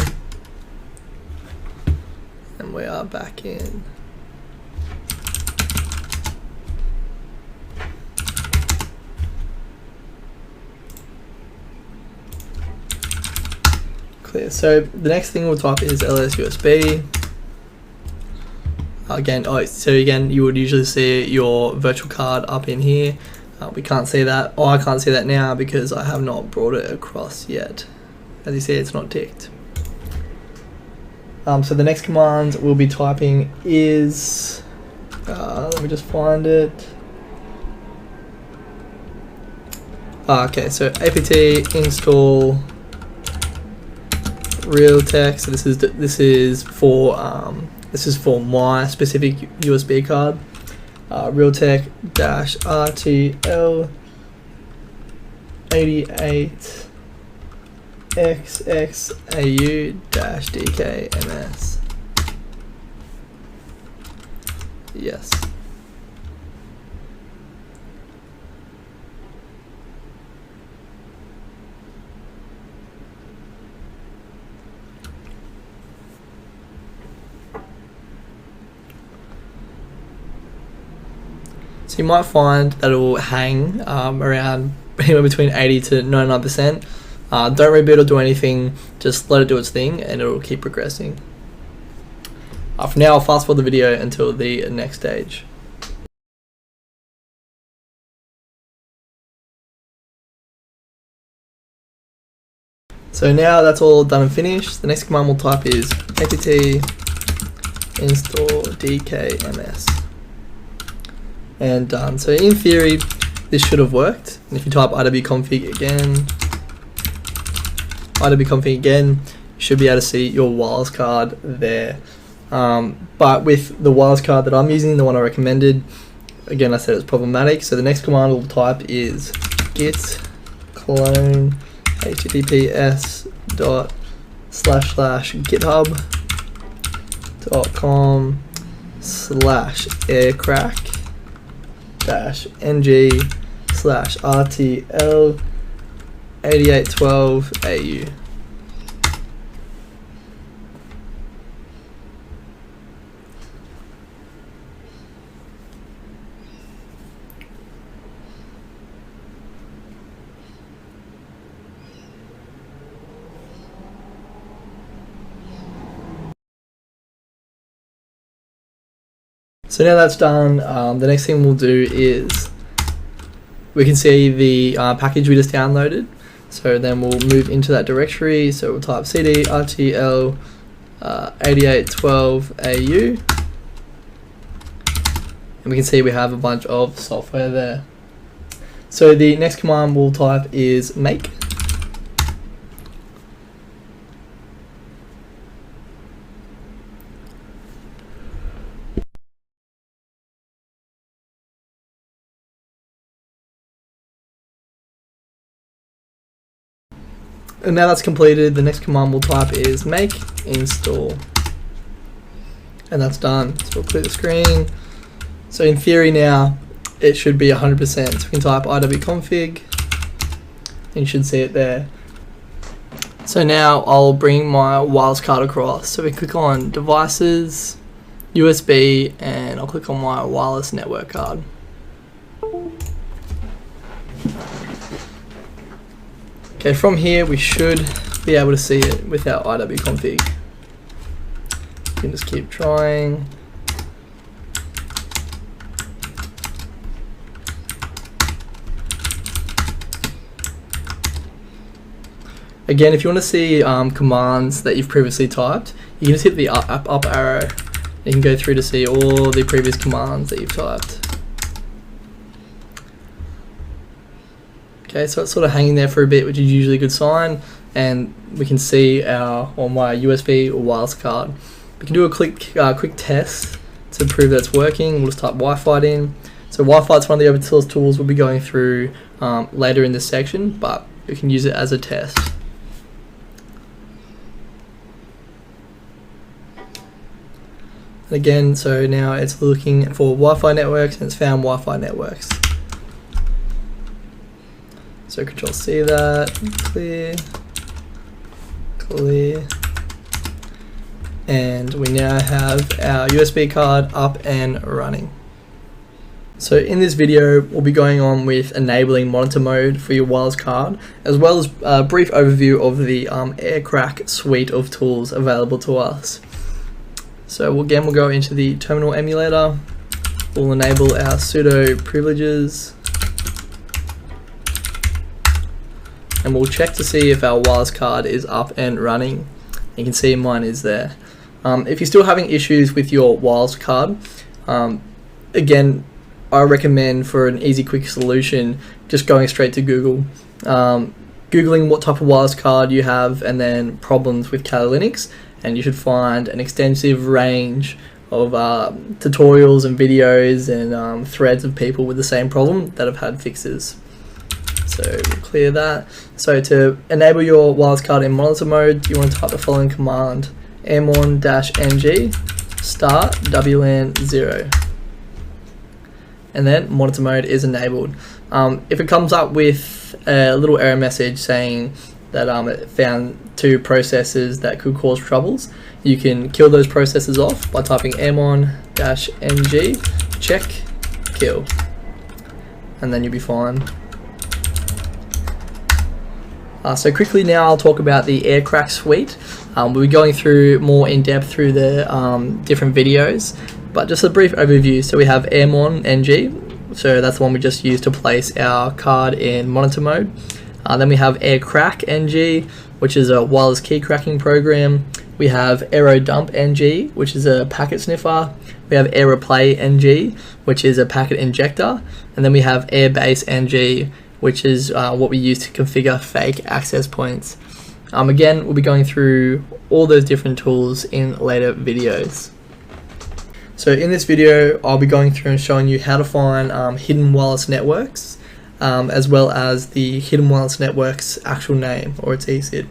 And we are back in. Clear. So the next thing we'll type is LSUSB. Again, so again, you would usually see your virtual card up in here. We can't see that, or I can't see that now because I have not brought it across yet. As you see, it's not ticked. So the next command we'll be typing is, let me just find it. Okay, so apt install Realtek. So this is for my specific USB card. Realtek dash RTL 88 XXAU dash DKMS. Yes. So you might find that it will hang around anywhere between 80 to 99%. Don't reboot or do anything, just let it do its thing and it will keep progressing. For now, I'll fast forward the video until the next stage. So now that's all done and finished. The next command we'll type is apt install DKMS. And done. So in theory, this should have worked. And if you type iwconfig again, you should be able to see your wireless card there. But with the wireless card that I'm using, the one I recommended, again I said it's problematic. So the next command we'll type is git clone https://github.com/aircrack-ng/RTL 8812AU. So now that's done, the next thing we'll do is we can see the package we just downloaded. So then we'll move into that directory. So we'll type cd rtl 8812au, and we can see we have a bunch of software there. So the next command we'll type is make. And now that's completed, the next command we'll type is make install. And that's done. So we'll clear the screen. So in theory now, it should be 100%. So we can type iwconfig, and you should see it there. So now I'll bring my wireless card across. So we click on devices, USB, and I'll click on my wireless network card. Okay, from here we should be able to see it without IW config. You can just keep trying. Again, if you want to see commands that you've previously typed, you can just hit the up arrow. You can go through to see all the previous commands that you've typed. Okay, so it's sort of hanging there for a bit, which is usually a good sign, and we can see my USB or wireless card. We can do a quick test to prove that it's working. We'll just type Wi-Fi in. So Wi-Fi is one of the open source tools we'll be going through later in this section, but we can use it as a test. Again, so now it's looking for Wi-Fi networks and it's found Wi-Fi networks. So Control C that, clear, and we now have our USB card up and running. So in this video, we'll be going on with enabling monitor mode for your wireless card, as well as a brief overview of the Aircrack suite of tools available to us. So again, we'll go into the terminal emulator, we'll enable our sudo privileges, and we'll check to see if our wireless card is up and running. You can see mine is there. If you're still having issues with your wireless card, again, I recommend for an easy, quick solution, just going straight to Google. Googling what type of wireless card you have and then problems with Kali Linux, and you should find an extensive range of tutorials and videos and threads of people with the same problem that have had fixes. So we'll clear that. So to enable your wireless card in monitor mode, you want to type the following command: airmon-ng start WLAN 0. And then monitor mode is enabled. If it comes up with a little error message saying that it found 2 processes that could cause troubles, you can kill those processes off by typing airmon-ng check kill, and then you'll be fine. So quickly now I'll talk about the Aircrack suite. We'll be going through more in depth through the different videos, but just a brief overview. So we have airmon-ng, so that's the one we just used to place our card in monitor mode. Then we have Aircrack-ng, which is a wireless key cracking program. We have Aerodump-ng, which is a packet sniffer. We have Aeroplay-ng, which is a packet injector. And then we have Airbase-ng, which is what we use to configure fake access points. Again, we'll be going through all those different tools in later videos. So in this video, I'll be going through and showing you how to find hidden wireless networks, as well as the hidden wireless network's actual name, or its ECID.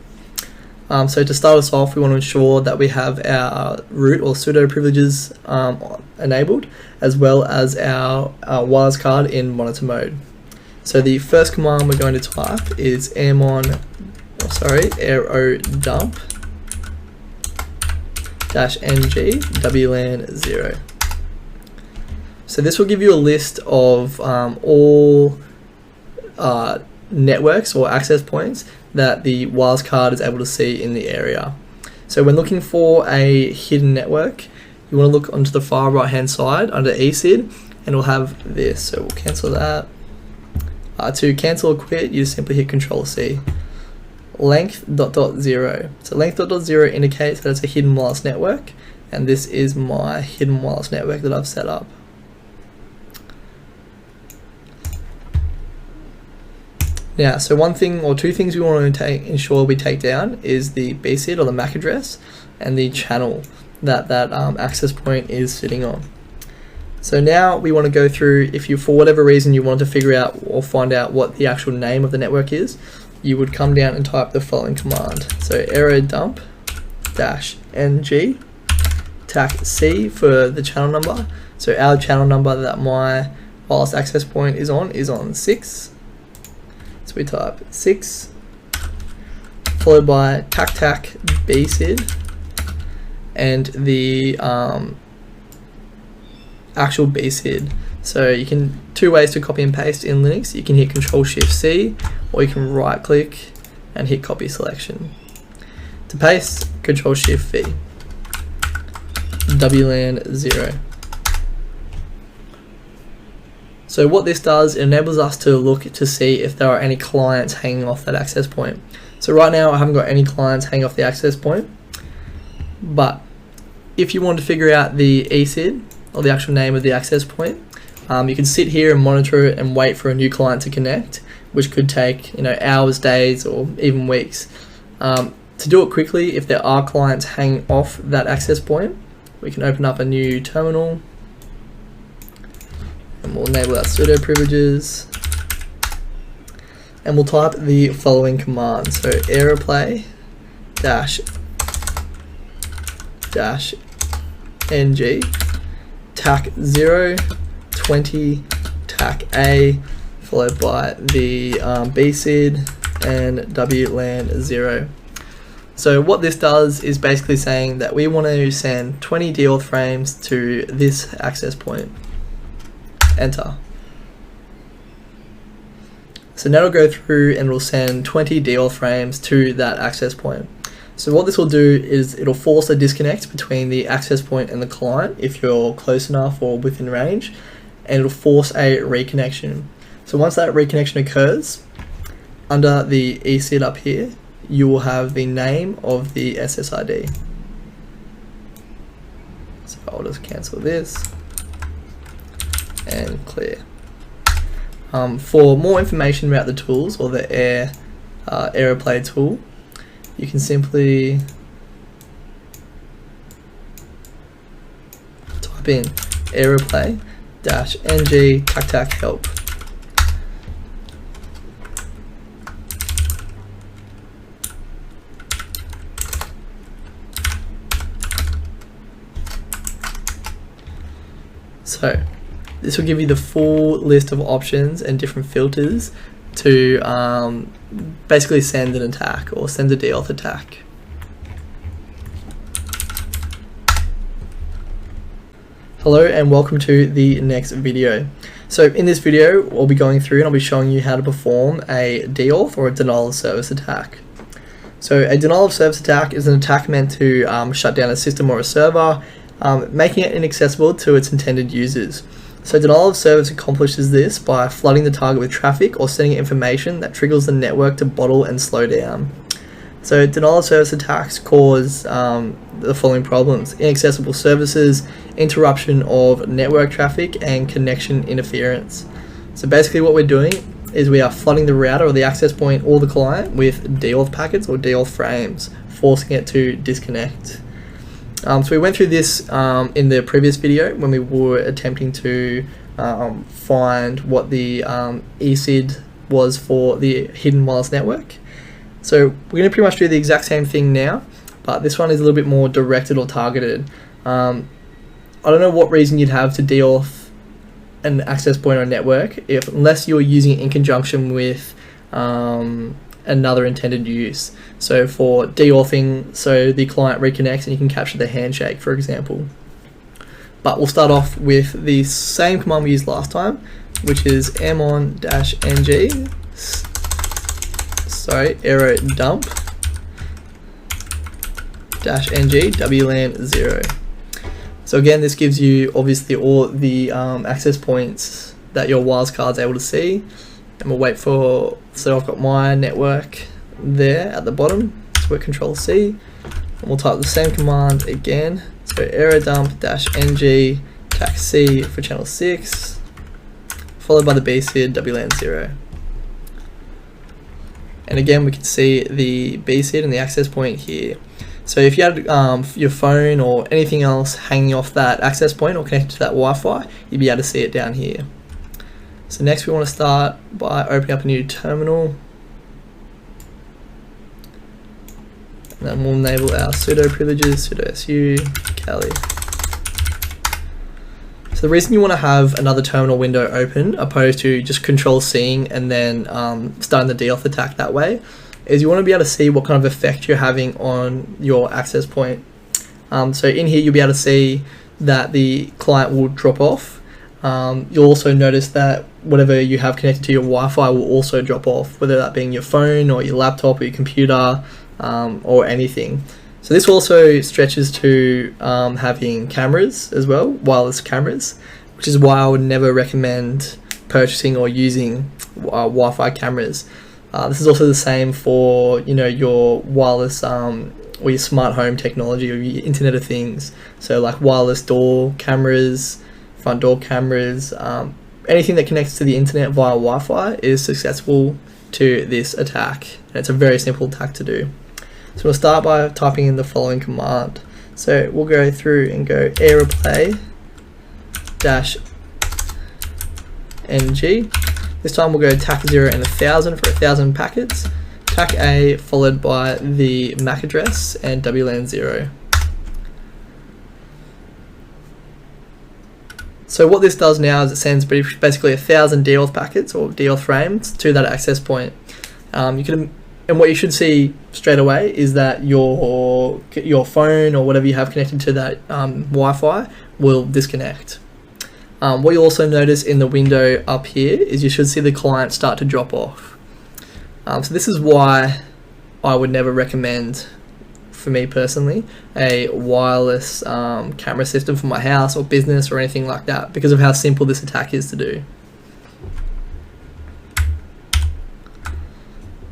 So to start us off, we want to ensure that we have our root or sudo privileges enabled, as well as our wireless card in monitor mode. So the first command we're going to type is aerodump -ng WLAN 0. So this will give you a list of all networks or access points that the wireless card is able to see in the area. So when looking for a hidden network, you want to look onto the far right hand side under ECID, and we'll have this. So we'll cancel that. To cancel or quit, you just simply hit Control C. Length .0. So length .0 indicates that it's a hidden wireless network, and this is my hidden wireless network that I've set up. Now, so one thing or two things we want to ensure we take down is the BSID or the MAC address and the channel that access point is sitting on. So now we want to go through, if you, for whatever reason, you want to figure out or find out what the actual name of the network is, you would come down and type the following command. So aerodump -ng tac C for the channel number. So our channel number that my wireless access point is on 6. So we type 6, followed by tac BSID, and the actual BSID. So you can, 2 ways to copy and paste in Linux. You can hit Control Shift C, or you can right click and hit copy selection. To paste, Control-Shift-V, WLAN 0. So what this does, it enables us to look to see if there are any clients hanging off that access point. So right now I haven't got any clients hanging off the access point, but if you want to figure out the ECID, or the actual name of the access point, you can sit here and monitor it and wait for a new client to connect, which could take hours, days, or even weeks. To do it quickly, if there are clients hanging off that access point, we can open up a new terminal and we'll enable our sudo privileges and we'll type the following command. So aeroplay -ng tac 0 20 tac A followed by the BCID and WLAN 0. So what this does is basically saying that we want to send 20 deauth frames to this access point. Enter. So now it'll go through and it'll send 20 deauth frames to that access point. So what this will do is it'll force a disconnect between the access point and the client if you're close enough or within range, and it'll force a reconnection. So once that reconnection occurs, under the ECID up here, you will have the name of the SSID. So I'll just cancel this and clear. For more information about the tools or the Aeroplay tool, you can simply type in aeroplay-ng tac help. So this will give you the full list of options and different filters to basically send an attack or send a deauth attack. Hello and welcome to the next video. So in this video we'll be going through and I'll be showing you how to perform a deauth or a denial of service attack. So a denial of service attack is an attack meant to shut down a system or a server, making it inaccessible to its intended users. So denial of service accomplishes this by flooding the target with traffic or sending information that triggers the network to bottle and slow down. So denial of service attacks cause the following problems: inaccessible services, interruption of network traffic, and connection interference. So basically what we're doing is we are flooding the router or the access point or the client with deauth packets or deauth frames, forcing it to disconnect. So we went through this in the previous video when we were attempting to find what the ECID was for the hidden wireless network. So we're going to pretty much do the exact same thing now, but this one is a little bit more directed or targeted. I don't know what reason you'd have to deauth an access point or network unless you're using it in conjunction with another intended use. So for deauthing, so the client reconnects and you can capture the handshake, for example. But we'll start off with the same command we used last time, which is airmon-ng aero dump -ng WLAN 0. So again, this gives you obviously all the access points that your wireless card's able to see. And we'll wait for, so I've got my network there at the bottom, so we're Control-C, and we'll type the same command again, so aerodump-ng tac C for channel 6, followed by the BCID WLAN 0. And again we can see the BCID and the access point here. So if you had your phone or anything else hanging off that access point or connected to that Wi-Fi, you'd be able to see it down here. So next we want to start by opening up a new terminal, and then we'll enable our sudo privileges, sudo su kali. So the reason you want to have another terminal window open opposed to just Control-Cing and then starting the deauth attack that way is you want to be able to see what kind of effect you're having on your access point. So in here you'll be able to see that the client will drop off. You'll also notice that whatever you have connected to your Wi-Fi will also drop off, whether that being your phone or your laptop or your computer. or anything. So this also stretches to having cameras as well, wireless cameras, which is why I would never recommend purchasing or using Wi-Fi cameras. This is also the same for your wireless or your smart home technology or your Internet of Things. So like wireless door cameras, front door cameras, anything that connects to the internet via Wi-Fi is susceptible to this attack. And it's a very simple attack to do. So we'll start by typing in the following command. So we'll go through and go airplay-ng. This time we'll go TAC 0 and 1000 for 1000 packets. TAC A followed by the MAC address and WLAN 0. So what this does now is it sends basically 1000 DAuth packets or DAuth frames to that access point. And what you should see straight away is that your phone or whatever you have connected to that Wi-Fi will disconnect. What you'll also notice in the window up here is you should see the client start to drop off. So this is why I would never recommend, for me personally, a wireless camera system for my house or business or anything like that, because of how simple this attack is to do.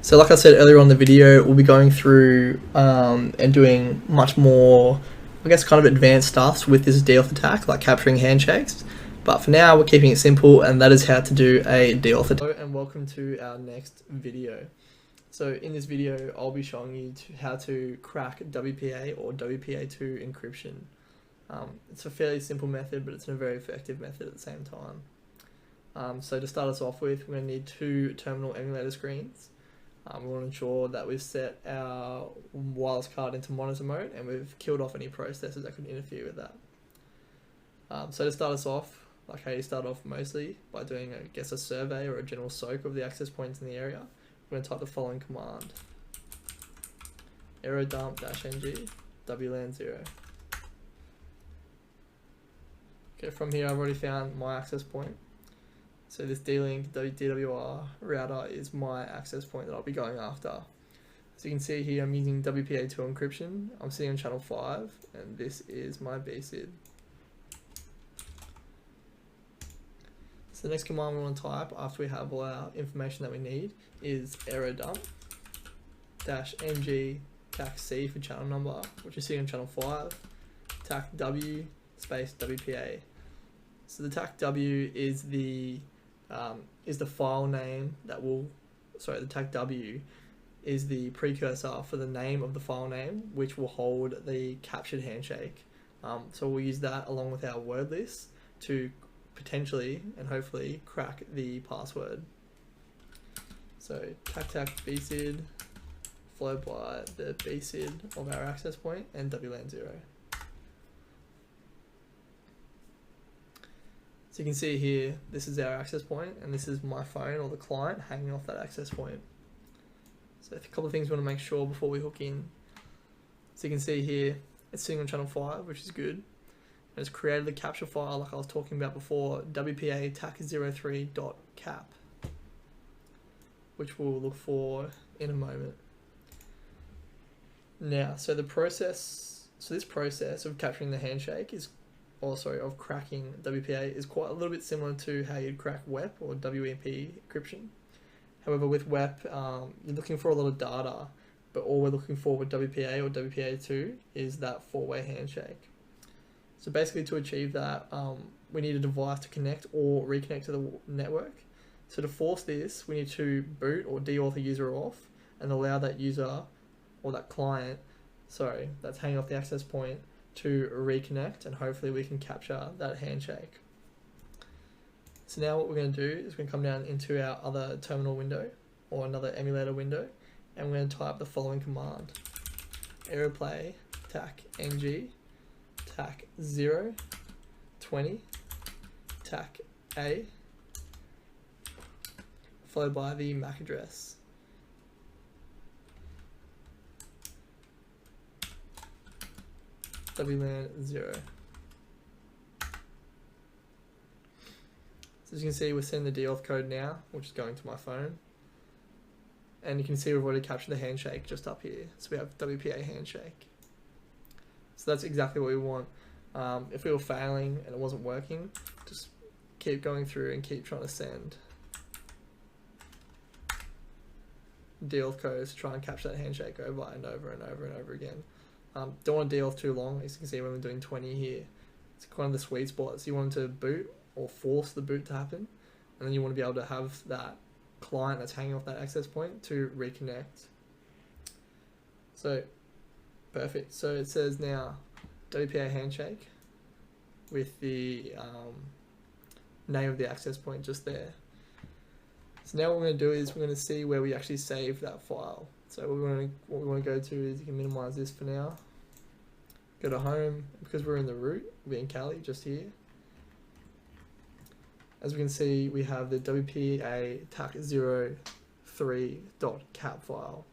So like I said earlier on in the video, we'll be going through and doing much more, I guess, kind of advanced stuff with this DAuth attack, like capturing handshakes. But for now, we're keeping it simple, and that is how to do a DAuth attack. Hello and welcome to our next video. So in this video, I'll be showing you how to crack WPA or WPA2 encryption. It's a fairly simple method, but it's a very effective method at the same time. So to start us off with, we're going to need 2 terminal emulator screens. We want to ensure that we've set our wireless card into monitor mode and we've killed off any processes that could interfere with that. So to start us off, like how you start off mostly by doing, I guess, a survey or a general soak of the access points in the area, we're going to type the following command: aerodump-ng WLAN 0. Okay, from here I've already found my access point. So this D-Link DWR router is my access point that I'll be going after. So you can see here I'm using WPA2 encryption. I'm sitting on channel 5 and this is my BSID. So the next command we want to type after we have all our information that we need is aerodump-ng TAC C for channel number, which is sitting on channel 5, TAC W space WPA. So the TAC W is the file name that will, the TAC W is the precursor for the name of the file name, which will hold the captured handshake. So we'll use that along with our word list to potentially and hopefully crack the password. So TAC BSID followed by the BSID of our access point and WLAN 0. So you can see here, this is our access point and this is my phone or the client hanging off that access point. So a couple of things we want to make sure before we hook in. So you can see here, it's sitting on channel 5, which is good. And it's created the capture file like I was talking about before, WPA TAC03.cap, which we'll look for in a moment. Now, so this process of capturing the handshake is of cracking WPA is quite a little bit similar to how you'd crack WEP or WEP encryption. However, with WEP, you're looking for a lot of data, but all we're looking for with WPA or WPA2 is that 4-way handshake. So basically to achieve that, we need a device to connect or reconnect to the network. So to force this, we need to boot or deauth a user off and allow that user or that client, that's hanging off the access point, to reconnect, and hopefully we can capture that handshake. So now what we're going to do is we're going to come down into our other terminal window or another emulator window, and we're going to type the following command: aeroplay TAC-ng TAC 0 20 TAC A followed by the MAC address. WLAN 0. So as you can see, we're sending the deauth code now, which is going to my phone. and you can see we've already captured the handshake just up here. So we have WPA handshake. So that's exactly what we want. If we were failing and it wasn't working, just keep going through and keep trying to send deal codes to try and capture that handshake over and over and over and over again. Don't want to deal too long. As you can see, when we're doing 20 here, it's kind of the sweet spot. So you want to boot or force the boot to happen, and then you want to be able to have that client that's hanging off that access point to reconnect. So perfect. So it says now WPA handshake with the name of the access point just there. So now what we're going to do is we're going to see where we actually save that file. So what we want to go to is, you can minimize this for now. Go to home, because we're in the root, we're in Cali, just here. As we can see, we have the WPA tac03.cap file.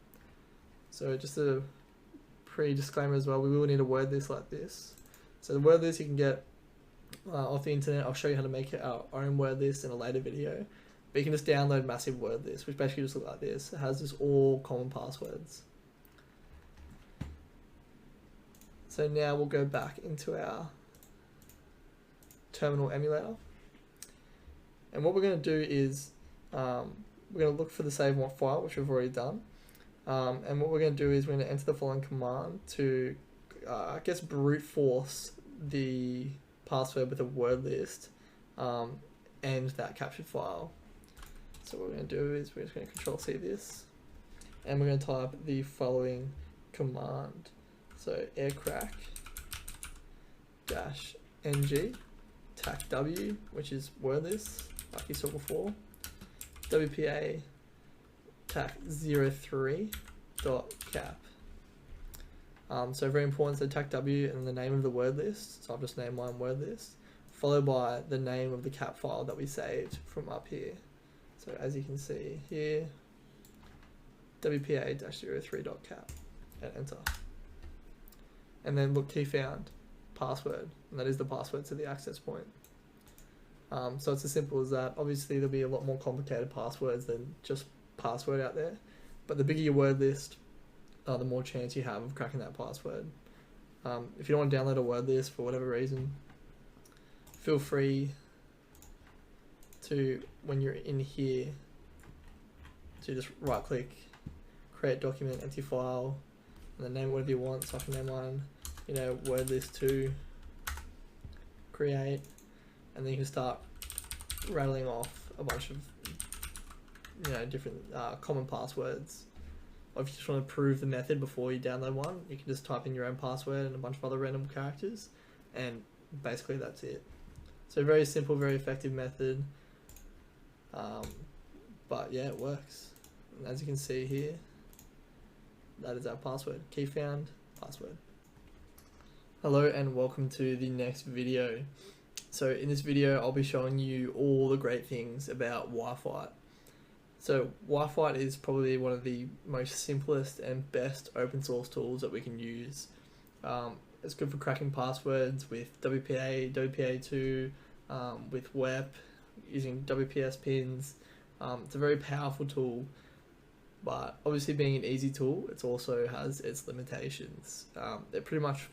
So just a pre-disclaimer as well, we will need to word this like this. So the word list you can get off the internet. I'll show you how to make our own word list in a later video. But you can just download massive word list, which basically just looks like this. It has just all common passwords. So now we'll go back into our terminal emulator. And what we're going to do is we're going to look for the save file, which we've already done. And what we're going to do is we're going to enter the following command to, I guess, brute force the password with a word list and that captured file. So what we're going to do is we're just going to Control-C this, and we're going to type the following command. So Aircrack-ng tac-w, which is word list, like you saw before, WPA tac03.cap. So very important, so tac-w and the name of the word list, so I've just named mine word list, followed by the name of the cap file that we saved from up here. So as you can see here, WPA-03.cap, and enter. And then look, key found, password, and that is the password to the access point. So it's as simple as that. Obviously there'll be a lot more complicated passwords than just password out there, but the bigger your word list, the more chance you have of cracking that password. If you don't want to download a word list for whatever reason, feel free to, when you're in here, to just right click, create document, empty file, and then name whatever you want. So I can name mine, word list 2, create, and then you can start rattling off a bunch of different common passwords. Or if you just want to prove the method before you download one, you can just type in your own password and a bunch of other random characters, and basically that's it. So very simple, very effective method, but yeah, it works. And as you can see here, that is our password. Key found, password. Hello and welcome to the next video. So in this video I'll be showing you all the great things about Wi-Fi. So Wi-Fi is probably one of the most simplest and best open source tools that we can use. It's good for cracking passwords with WPA, WPA2, with WEP, using WPS pins. It's a very powerful tool, but obviously being an easy tool, it also has its limitations. It pretty much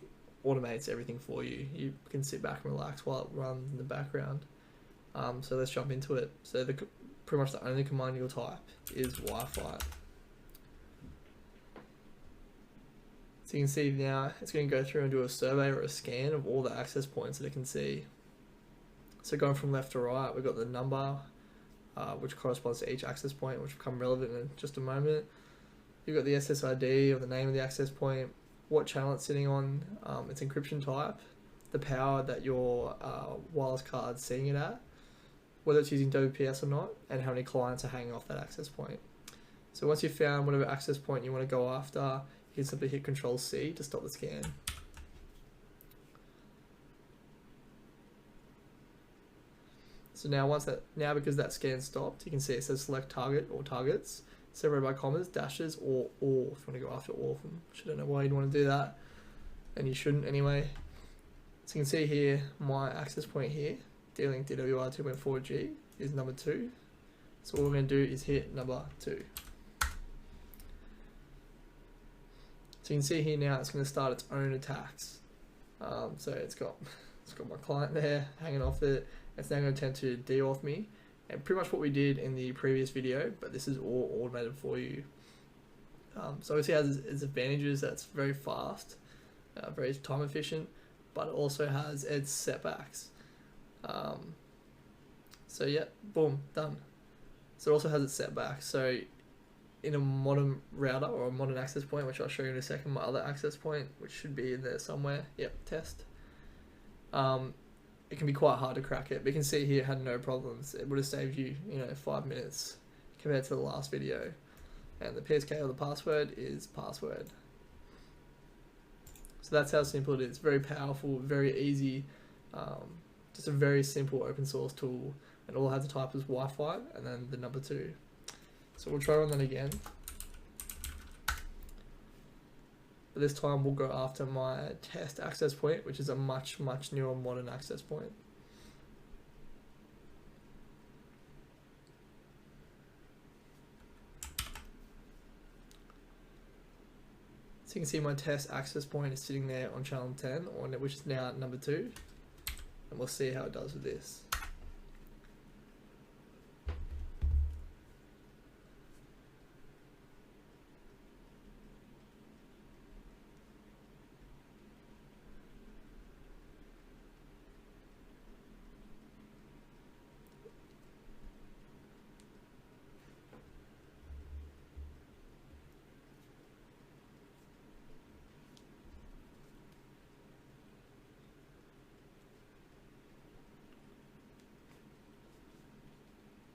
automates everything for you. You can sit back and relax while it runs in the background. So let's jump into it. So pretty much the only command you'll type is Wi-Fi. So you can see now it's going to go through and do a survey or a scan of all the access points that it can see. So going from left to right, we've got the number, which corresponds to each access point, which will become relevant in just a moment. You've got the SSID, or the name of the access point, what channel it's sitting on, its encryption type, the power that your wireless card's seeing it at, whether it's using WPS or not, and how many clients are hanging off that access point. So once you've found whatever access point you want to go after, you can simply hit Control-C to stop the scan. So now because that scan stopped, you can see it says select target or targets, separated by commas, dashes, or all, if you want to go after all of them, which I don't know why you'd want to do that, and you shouldn't anyway. So you can see here, my access point here, D-Link DWR 2.4G, is number 2. So what we're going to do is hit number 2. So you can see here now it's going to start its own attacks. So it's got my client there hanging off it. It's now going to attempt to de-auth me, and pretty much what we did in the previous video, but this is all automated for you. So obviously it has its advantages. That's very fast, very time efficient, but it also has its setbacks. So yeah, boom, done. So it also has its setbacks. So in a modern router or a modern access point, which I'll show you in a second, my other access point, which should be in there somewhere. Yep, test. It can be quite hard to crack it, but you can see here it had no problems. It would have saved you, 5 minutes compared to the last video. And the PSK or the password is password. So that's how simple it is. Very powerful, very easy. Just a very simple open source tool, and all I had to type was Wi-Fi and then the number 2. So we'll try on that again. But this time we'll go after my test access point, which is a much newer modern access point. So you can see my test access point is sitting there on channel 10, which is now number 2. And we'll see how it does with this.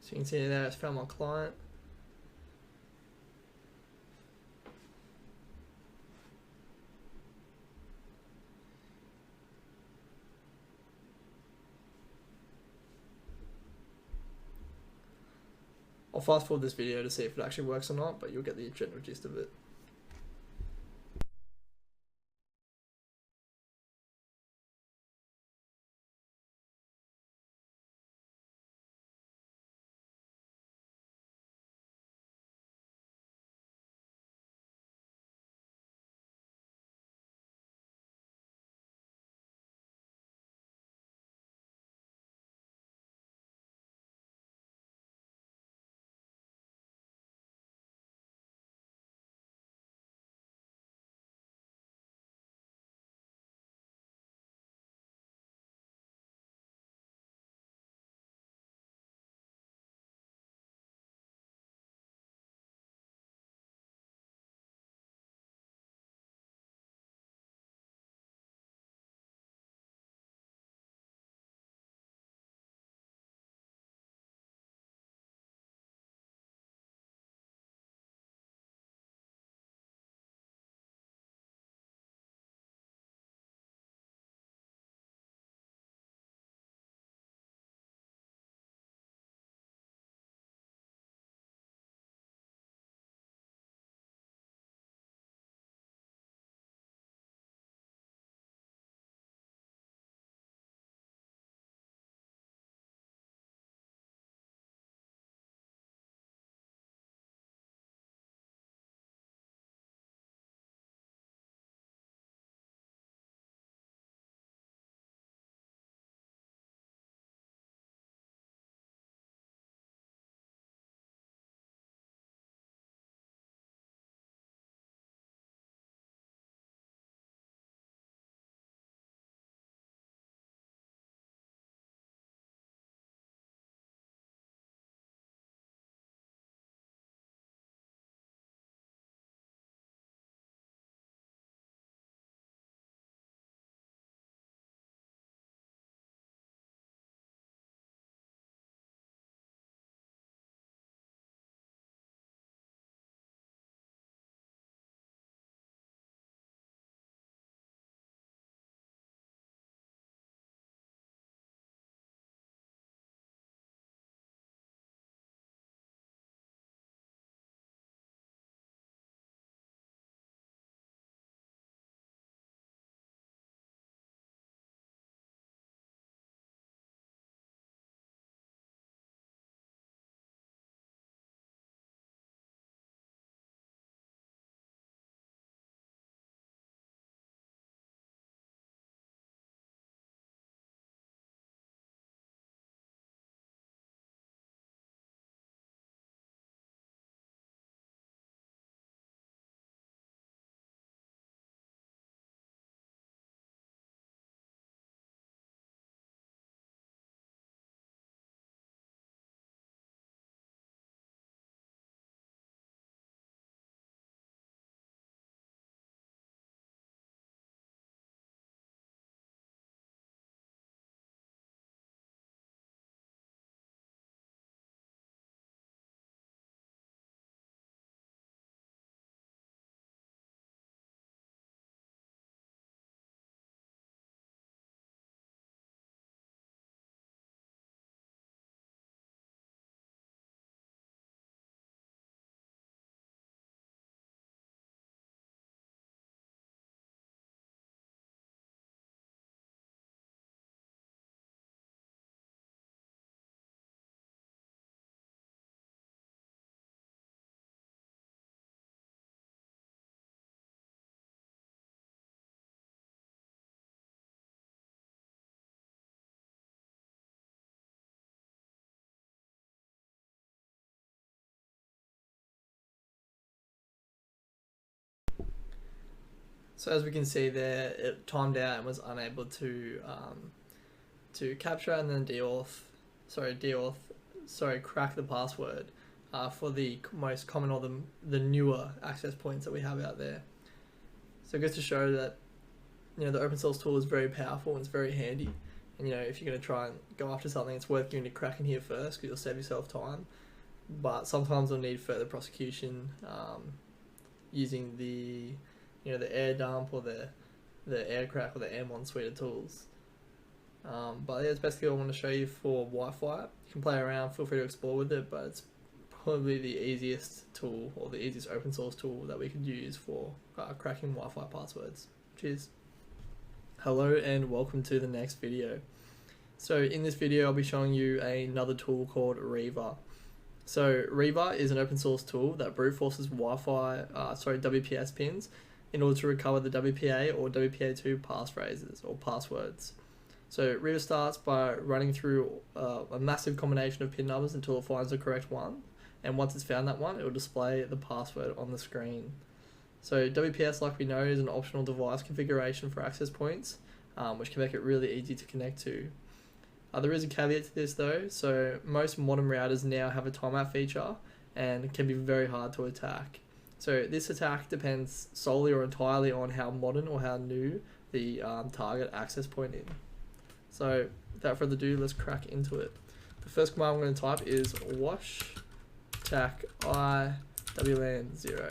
So you can see there it's found my client. I'll fast forward this video to see if it actually works or not, but you'll get the general gist of it. So as we can see there, it timed out and was unable to capture and then crack the password for the most common or the newer access points that we have out there. So it goes to show that the open source tool is very powerful and it's very handy. And if you're going to try and go after something, it's worth giving it a crack in here first because you'll save yourself time. But sometimes you'll need further prosecution using the air dump or the Aircrack or the Airmon suite of tools. But yeah, it's basically what I want to show you for Wi-Fi. You can play around, feel free to explore with it, but it's probably the easiest tool or the easiest open source tool that we could use for cracking Wi-Fi passwords. Cheers. Hello and welcome to the next video. So in this video I'll be showing you another tool called Reaver. So Reaver is an open source tool that brute forces WPS pins in order to recover the WPA or WPA2 passphrases or passwords. So Reaver starts by running through a massive combination of pin numbers until it finds the correct one, and once it's found that one, it will display the password on the screen. So WPS, like we know, is an optional device configuration for access points, which can make it really easy to connect to. There is a caveat to this though, so most modern routers now have a timeout feature and can be very hard to attack. So this attack depends solely or entirely on how modern or how new the target access point is. So without further ado, let's crack into it. The first command I'm going to type is wash tac I WLAN 0.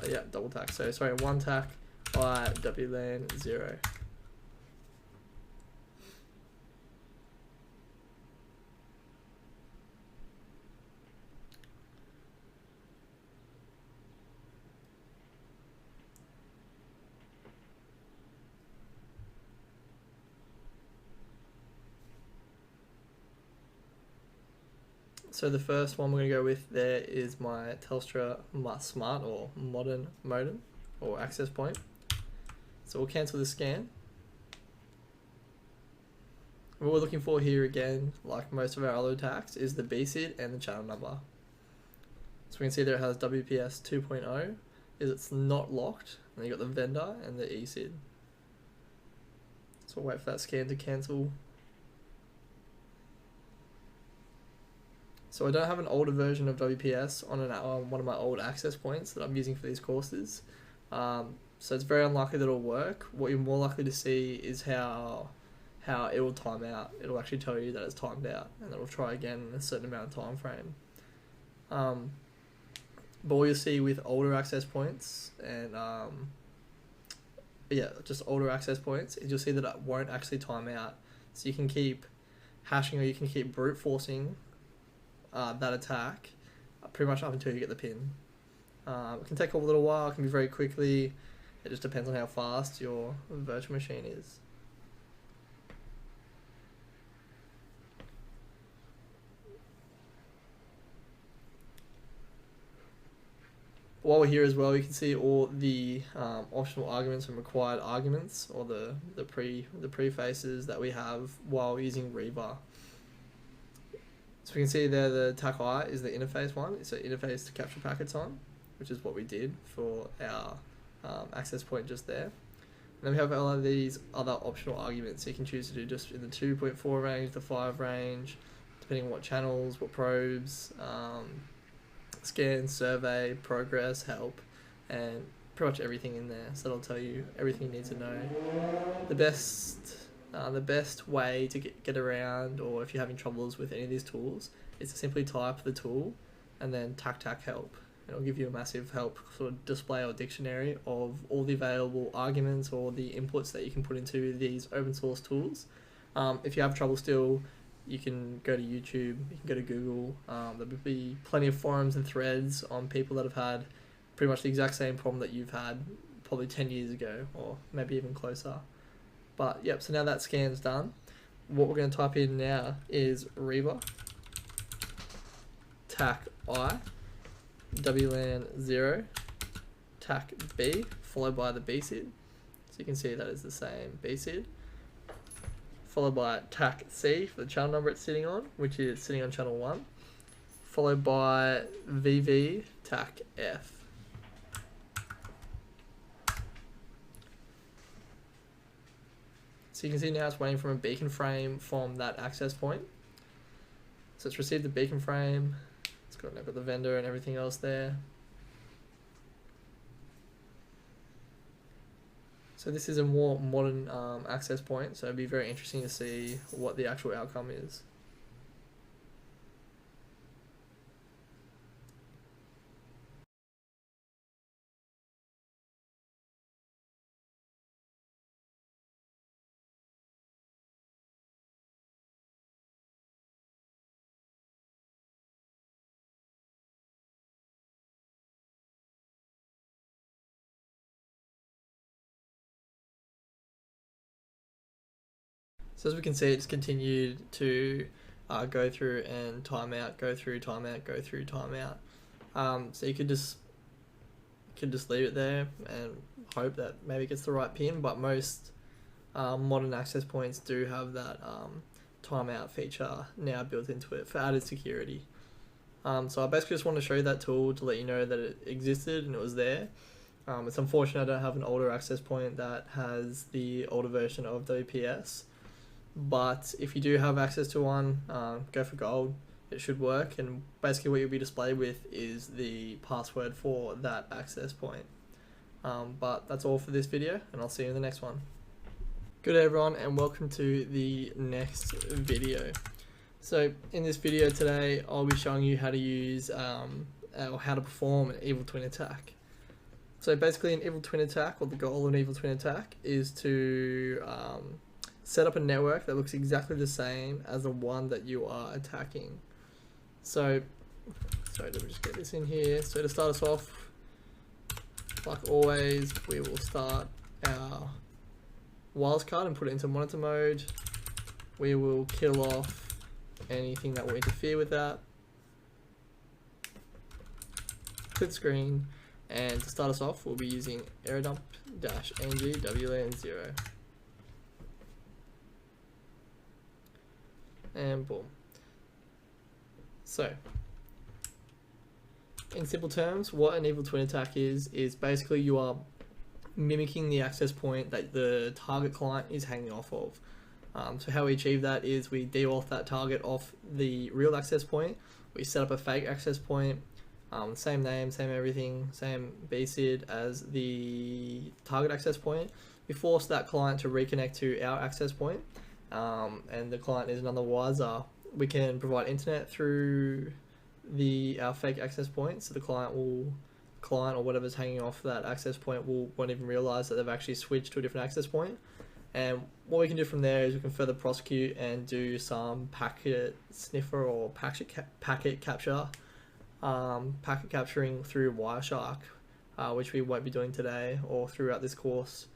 Yeah, double tac. So sorry, one tac I WLAN 0. So the first one we're going to go with there is my Telstra Smart or Modern modem or access point. So we'll cancel the scan. What we're looking for here again, like most of our other attacks, is the BSID and the channel number. So we can see there it has WPS 2.0, is it's not locked, and then you got the vendor and the ESID. So we'll wait for that scan to cancel. So I don't have an older version of WPS on one of my old access points that I'm using for these courses. So it's very unlikely that it'll work. What you're more likely to see is how it will time out. It'll actually tell you that it's timed out and it'll try again in a certain amount of time frame. But what you'll see with older access points and just older access points is you'll see that it won't actually time out. So you can keep hashing or you can keep brute forcing that attack pretty much up until you get the pin. It can take a little while, it can be very quickly, it just depends on how fast your virtual machine is. While we're here as well, you can see all the optional arguments and required arguments, or the prefaces that we have while using Reaver. So we can see there the TAC I is the interface one. It's an interface to capture packets on, which is what we did for our access point just there. And then we have all of these other optional arguments. So you can choose to do just in the 2.4 range, the 5 range, depending on what channels, what probes, scan, survey, progress, help, and pretty much everything in there. So that'll tell you everything you need to know. The best way to get around, or if you're having troubles with any of these tools, is to simply type the tool and then tac help. It'll give you a massive help sort of display or dictionary of all the available arguments or the inputs that you can put into these open source tools. If you have trouble still, you can go to YouTube, you can go to Google. There'll be plenty of forums and threads on people that have had pretty much the exact same problem that you've had probably 10 years ago, or maybe even closer. But yep, so now that scan's done, what we're going to type in now is Reaver tac I WLAN 0 tac B followed by the BSID. So you can see that is the same BSID, followed by tac C for the channel number it's sitting on, which is sitting on channel 1, followed by VV TAC F. So you can see now it's waiting from a beacon frame from that access point. So it's received the beacon frame. It's got the vendor and everything else there. So this is a more modern access point, so it'd be very interesting to see what the actual outcome is. So as we can see, it's continued to go through and timeout, go through, timeout, go through, timeout. So you could just leave it there and hope that maybe it gets the right pin, but most modern access points do have that timeout feature now built into it for added security. So I basically just want to show you that tool to let you know that it existed and it was there. It's unfortunate I don't have an older access point that has the older version of WPS. But if you do have access to one, go for gold. It should work, and basically what you'll be displayed with is the password for that access point. But that's all for this video, and I'll see you in the next one. Good day everyone, and welcome to the next video. So in this video today, I'll be showing you how to use or how to perform an evil twin attack. So basically an evil twin attack, or the goal of an evil twin attack, is to set up a network that looks exactly the same as the one that you are attacking. So, sorry, let me just get this in here. So to start us off, like always, we will start our wireless card and put it into monitor mode. We will kill off anything that will interfere with that. Click screen, and to start us off, we'll be using Aircrack-ng WLAN 0. And boom. So, in simple terms, what an evil twin attack is basically you are mimicking the access point that the target client is hanging off of. So how we achieve that is we deauth that target off the real access point. We set up a fake access point, same name, same everything, same BSID as the target access point. We force that client to reconnect to our access point. And the client is none the wiser. We can provide internet through our fake access point, so the client or whatever's hanging off that access point won't even realize that they've actually switched to a different access point. And what we can do from there is we can further prosecute and do some packet sniffer or packet capture, packet capturing through Wireshark, which we won't be doing today or throughout this course.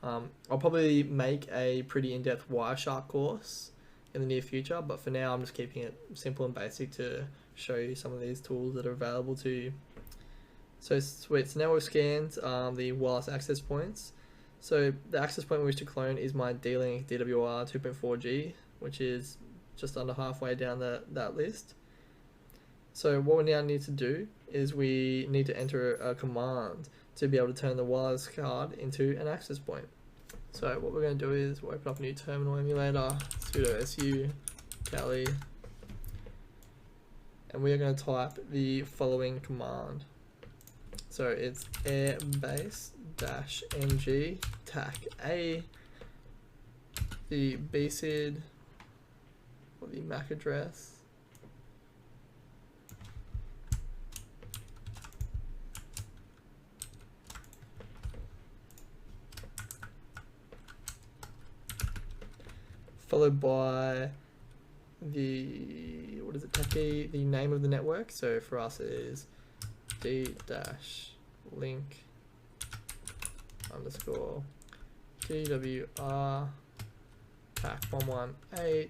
I'll probably make a pretty in-depth Wireshark course in the near future, but for now I'm just keeping it simple and basic to show you some of these tools that are available to you. So now we've scanned the wireless access points. So the access point we wish to clone is my D-Link DWR 2.4G, which is just under halfway down that list. So what we now need to do is we need to enter a command to be able to turn the wireless card into an access point. So what we're going to do is we'll open up a new terminal emulator, sudo su kali, and we are going to type the following command. So it's airbase-ng tac a, the BSID or the MAC address, followed by the the name of the network. So for us it is d-link underscore DWR TAC 118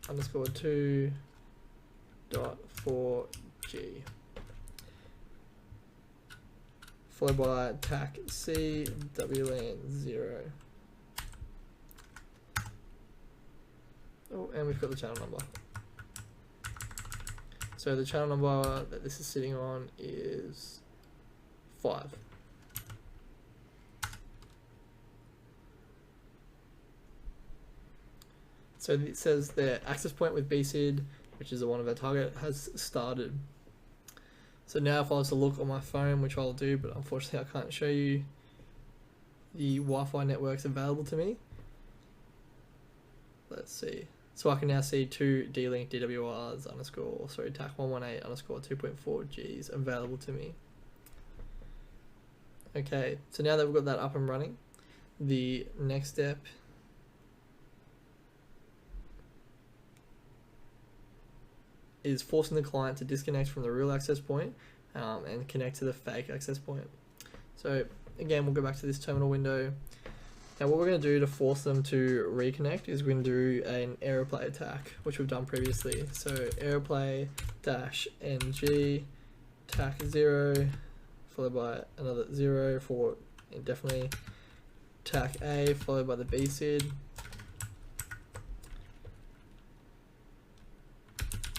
underscore 2.4G, followed by TAC C WLAN 0. Oh, and we've got the channel number. So the channel number that this is sitting on is 5. So it says the access point with BSID, which is the one of our target, has started. So now if I was to look on my phone, which I'll do, but unfortunately I can't show you the Wi-Fi networks available to me. Let's see. So I can now see 2 D-Link DWRs underscore, sorry, TAC 118 underscore 2.4 Gs available to me. Okay, so now that we've got that up and running, the next step is forcing the client to disconnect from the real access point and connect to the fake access point. So again, we'll go back to this terminal window. Now what we're going to do to force them to reconnect is we're going to do an AirPlay attack, which we've done previously. So AirPlay-ng TAC 0 followed by another 0 for indefinitely, TAC A followed by the BSID,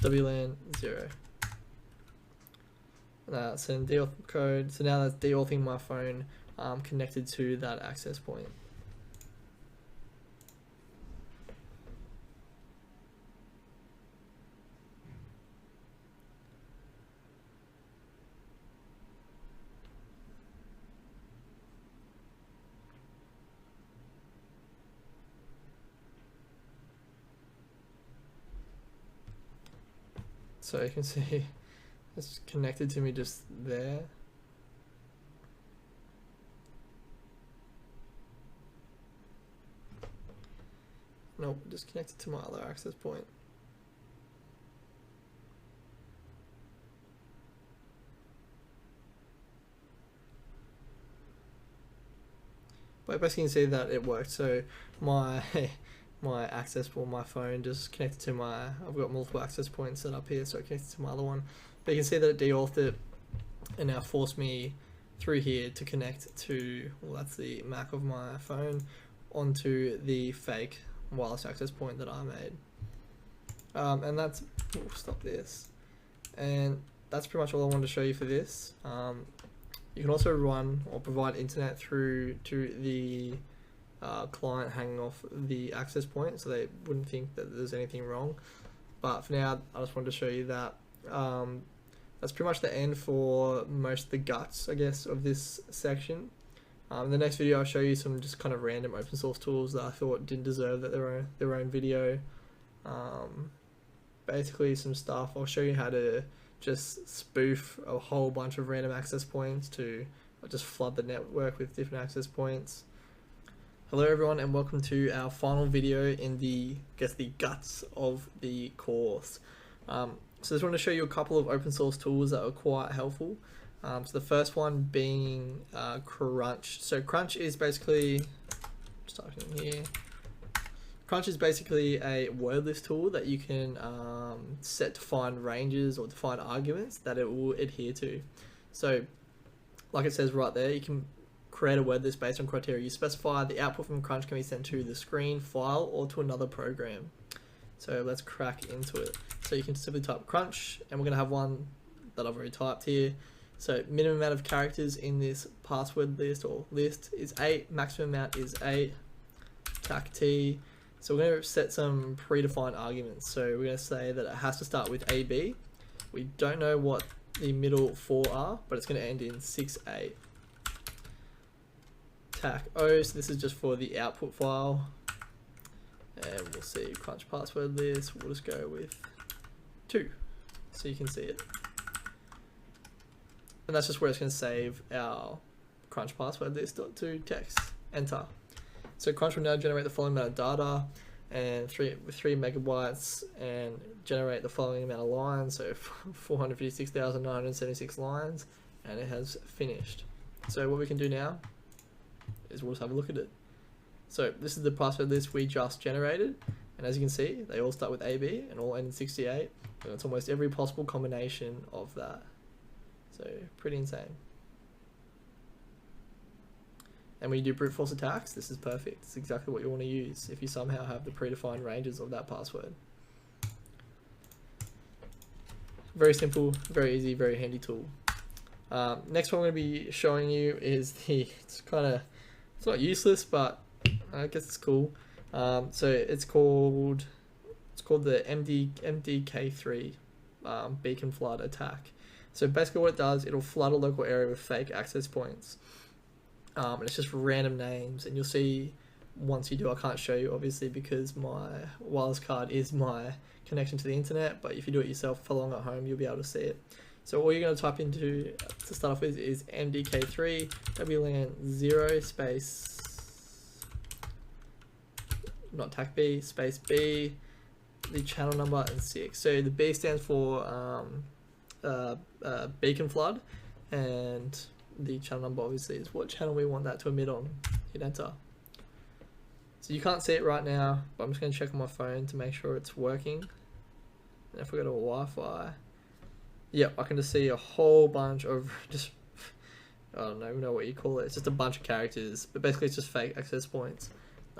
WLAN 0. Send deauth code. So now that's deauthing my phone connected to that access point. So you can see it's connected to me just there. Nope, just connected to my other access point. But basically you can see that it worked. So my access for my phone just connected to my, I've got multiple access points set up here, so it connected to my other one. But you can see that it deauthed it and now forced me through here to connect to, well, that's the MAC of my phone, onto the fake wireless access point that I made. And that's, we'll stop this. And that's pretty much all I wanted to show you for this. You can also run or provide internet through to the client hanging off the access point, so they wouldn't think that there's anything wrong. But for now, I just wanted to show you that. That's pretty much the end for most of the guts, I guess, of this section. In the next video, I'll show you some just kind of random open source tools that I thought didn't deserve their own video. Basically some stuff. I'll show you how to just spoof a whole bunch of random access points to just flood the network with different access points. Hello everyone, and welcome to our final video in the guts of the course. So I just want to show you a couple of open source tools that are quite helpful. So the first one being Crunch. So Crunch is basically, just typing in here, Crunch is basically a word list tool that you can set to find ranges or define arguments that it will adhere to. So like it says right there, you can create a word list based on criteria you specify. The output from Crunch can be sent to the screen, file, or to another program. So let's crack into it. So you can simply type Crunch, and we're going to have one that I've already typed here. So minimum amount of characters in this password list or list is 8, maximum amount is 8, TAC T. So we're going to set some predefined arguments. So we're going to say that it has to start with AB. We don't know what the middle 4 are, but it's going to end in 6A. TAC O, so this is just for the output file. And we'll see Crunch password list, we'll just go with 2, so you can see it. And that's just where it's going to save our Crunch password list.to text, enter. So Crunch will now generate the following amount of data and with 3 megabytes and generate the following amount of lines, so 456,976 lines, and it has finished. So what we can do now is we'll just have a look at it. So this is the password list we just generated, and as you can see, they all start with AB and all end in 68, and it's almost every possible combination of that. So pretty insane. And when you do brute force attacks, this is perfect. It's exactly what you want to use if you somehow have the predefined ranges of that password. very simple, very easy, very handy tool. Next one I'm going to be showing you is it's not useless, but I guess it's cool. So it's called the MDK3 beacon flood attack. So basically what it does, it'll flood a local area with fake access points. And it's just random names, and you'll see once you do. I can't show you obviously because my wireless card is my connection to the internet, but if you do it yourself for long at home, you'll be able to see it. So all you're going to type into to start off with is MDK3 WLAN 0 space, not TAC B, space B, the channel number, and 6. So the B stands for beacon flood, and the channel number obviously is what channel we want that to emit on. Hit enter. So you can't see it right now, but I'm just going to check on my phone to make sure it's working. And if we go to Wi-Fi, yep, I can just see a whole bunch of just, I don't even know what you call it. It's just a bunch of characters, but basically it's just fake access points.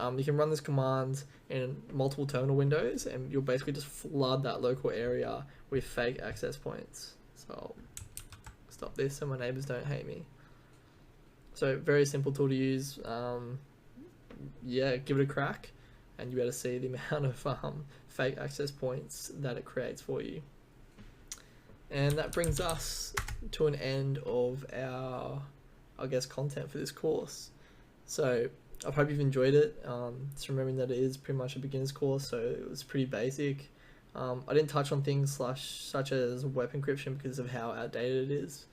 You can run this command in multiple terminal windows, and you'll basically just flood that local area with fake access points. So I'll stop this so my neighbors don't hate me. So very simple tool to use. Yeah, give it a crack, and you'll be able to see the amount of fake access points that it creates for you. And that brings us to an end of our, I guess, content for this course. So I hope you've enjoyed it. Just remembering that it is pretty much a beginner's course, so it was pretty basic. I didn't touch on things such as web encryption because of how outdated it is,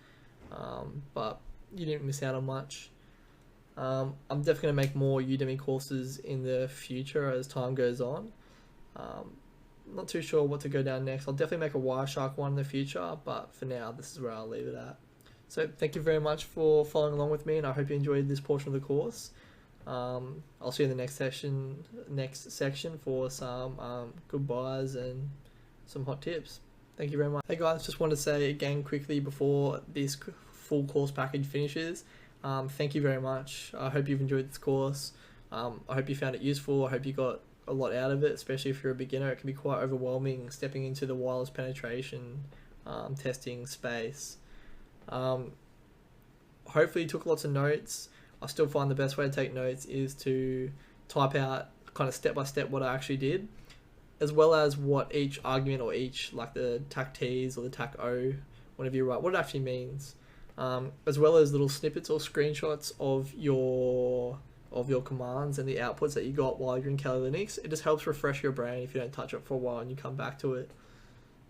but you didn't miss out on much. I'm definitely going to make more Udemy courses in the future as time goes on. Not too sure what to go down next. I'll definitely make a Wireshark one in the future, but for now this is where I'll leave it at. So thank you very much for following along with me, and I hope you enjoyed this portion of the course. I'll see you in the next section for some goodbyes and some hot tips. Thank you very much. Hey guys, just want to say again quickly before this full course package finishes, thank you very much. I hope you've enjoyed this course. I hope you found it useful. I hope you got a lot out of it, especially if you're a beginner. It can be quite overwhelming stepping into the wireless penetration testing space. Hopefully you took lots of notes. I still find the best way to take notes is to type out kind of step by step what I actually did, as well as what each argument or each, like the TAC-Ts or the TAC-O, whenever you write, what it actually means, as well as little snippets or screenshots of your commands and the outputs that you got while you're in Kali Linux. It just helps refresh your brain if you don't touch it for a while and you come back to it.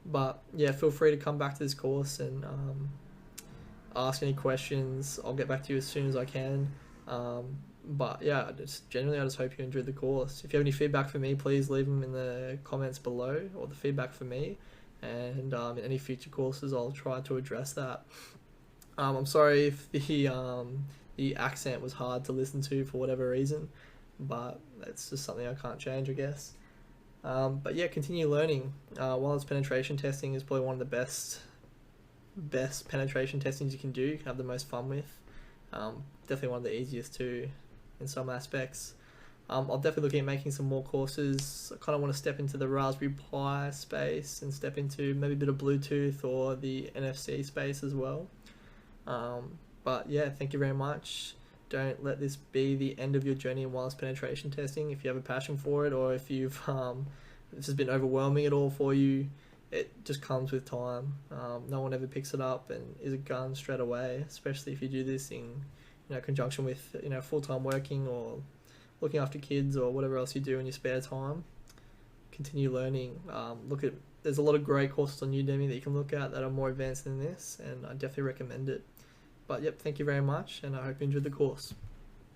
But yeah, feel free to come back to this course and ask any questions. I'll get back to you as soon as I can. But yeah, generally I just hope you enjoyed the course. If you have any feedback for me, please leave them in the comments below, or the feedback for me, and in any future courses I'll try to address that. I'm sorry if the accent was hard to listen to for whatever reason, but that's just something I can't change, I guess. But yeah, continue learning. Wireless penetration testing is probably one of the best penetration testings you can do. You can have the most fun with. Definitely one of the easiest too in some aspects. I'll definitely look at making some more courses. I kind of want to step into the Raspberry Pi space and step into maybe a bit of Bluetooth or the NFC space as well. But yeah, thank you very much. Don't let this be the end of your journey in wireless penetration testing. If you have a passion for it, or if you've this has been overwhelming at all for you, it just comes with time. No one ever picks it up and is a gun straight away, especially if you do this in conjunction with full-time working or looking after kids or whatever else you do in your spare time. Continue learning. There's a lot of great courses on Udemy that you can look at that are more advanced than this, and I definitely recommend it. But yep, thank you very much, and I hope you enjoyed the course.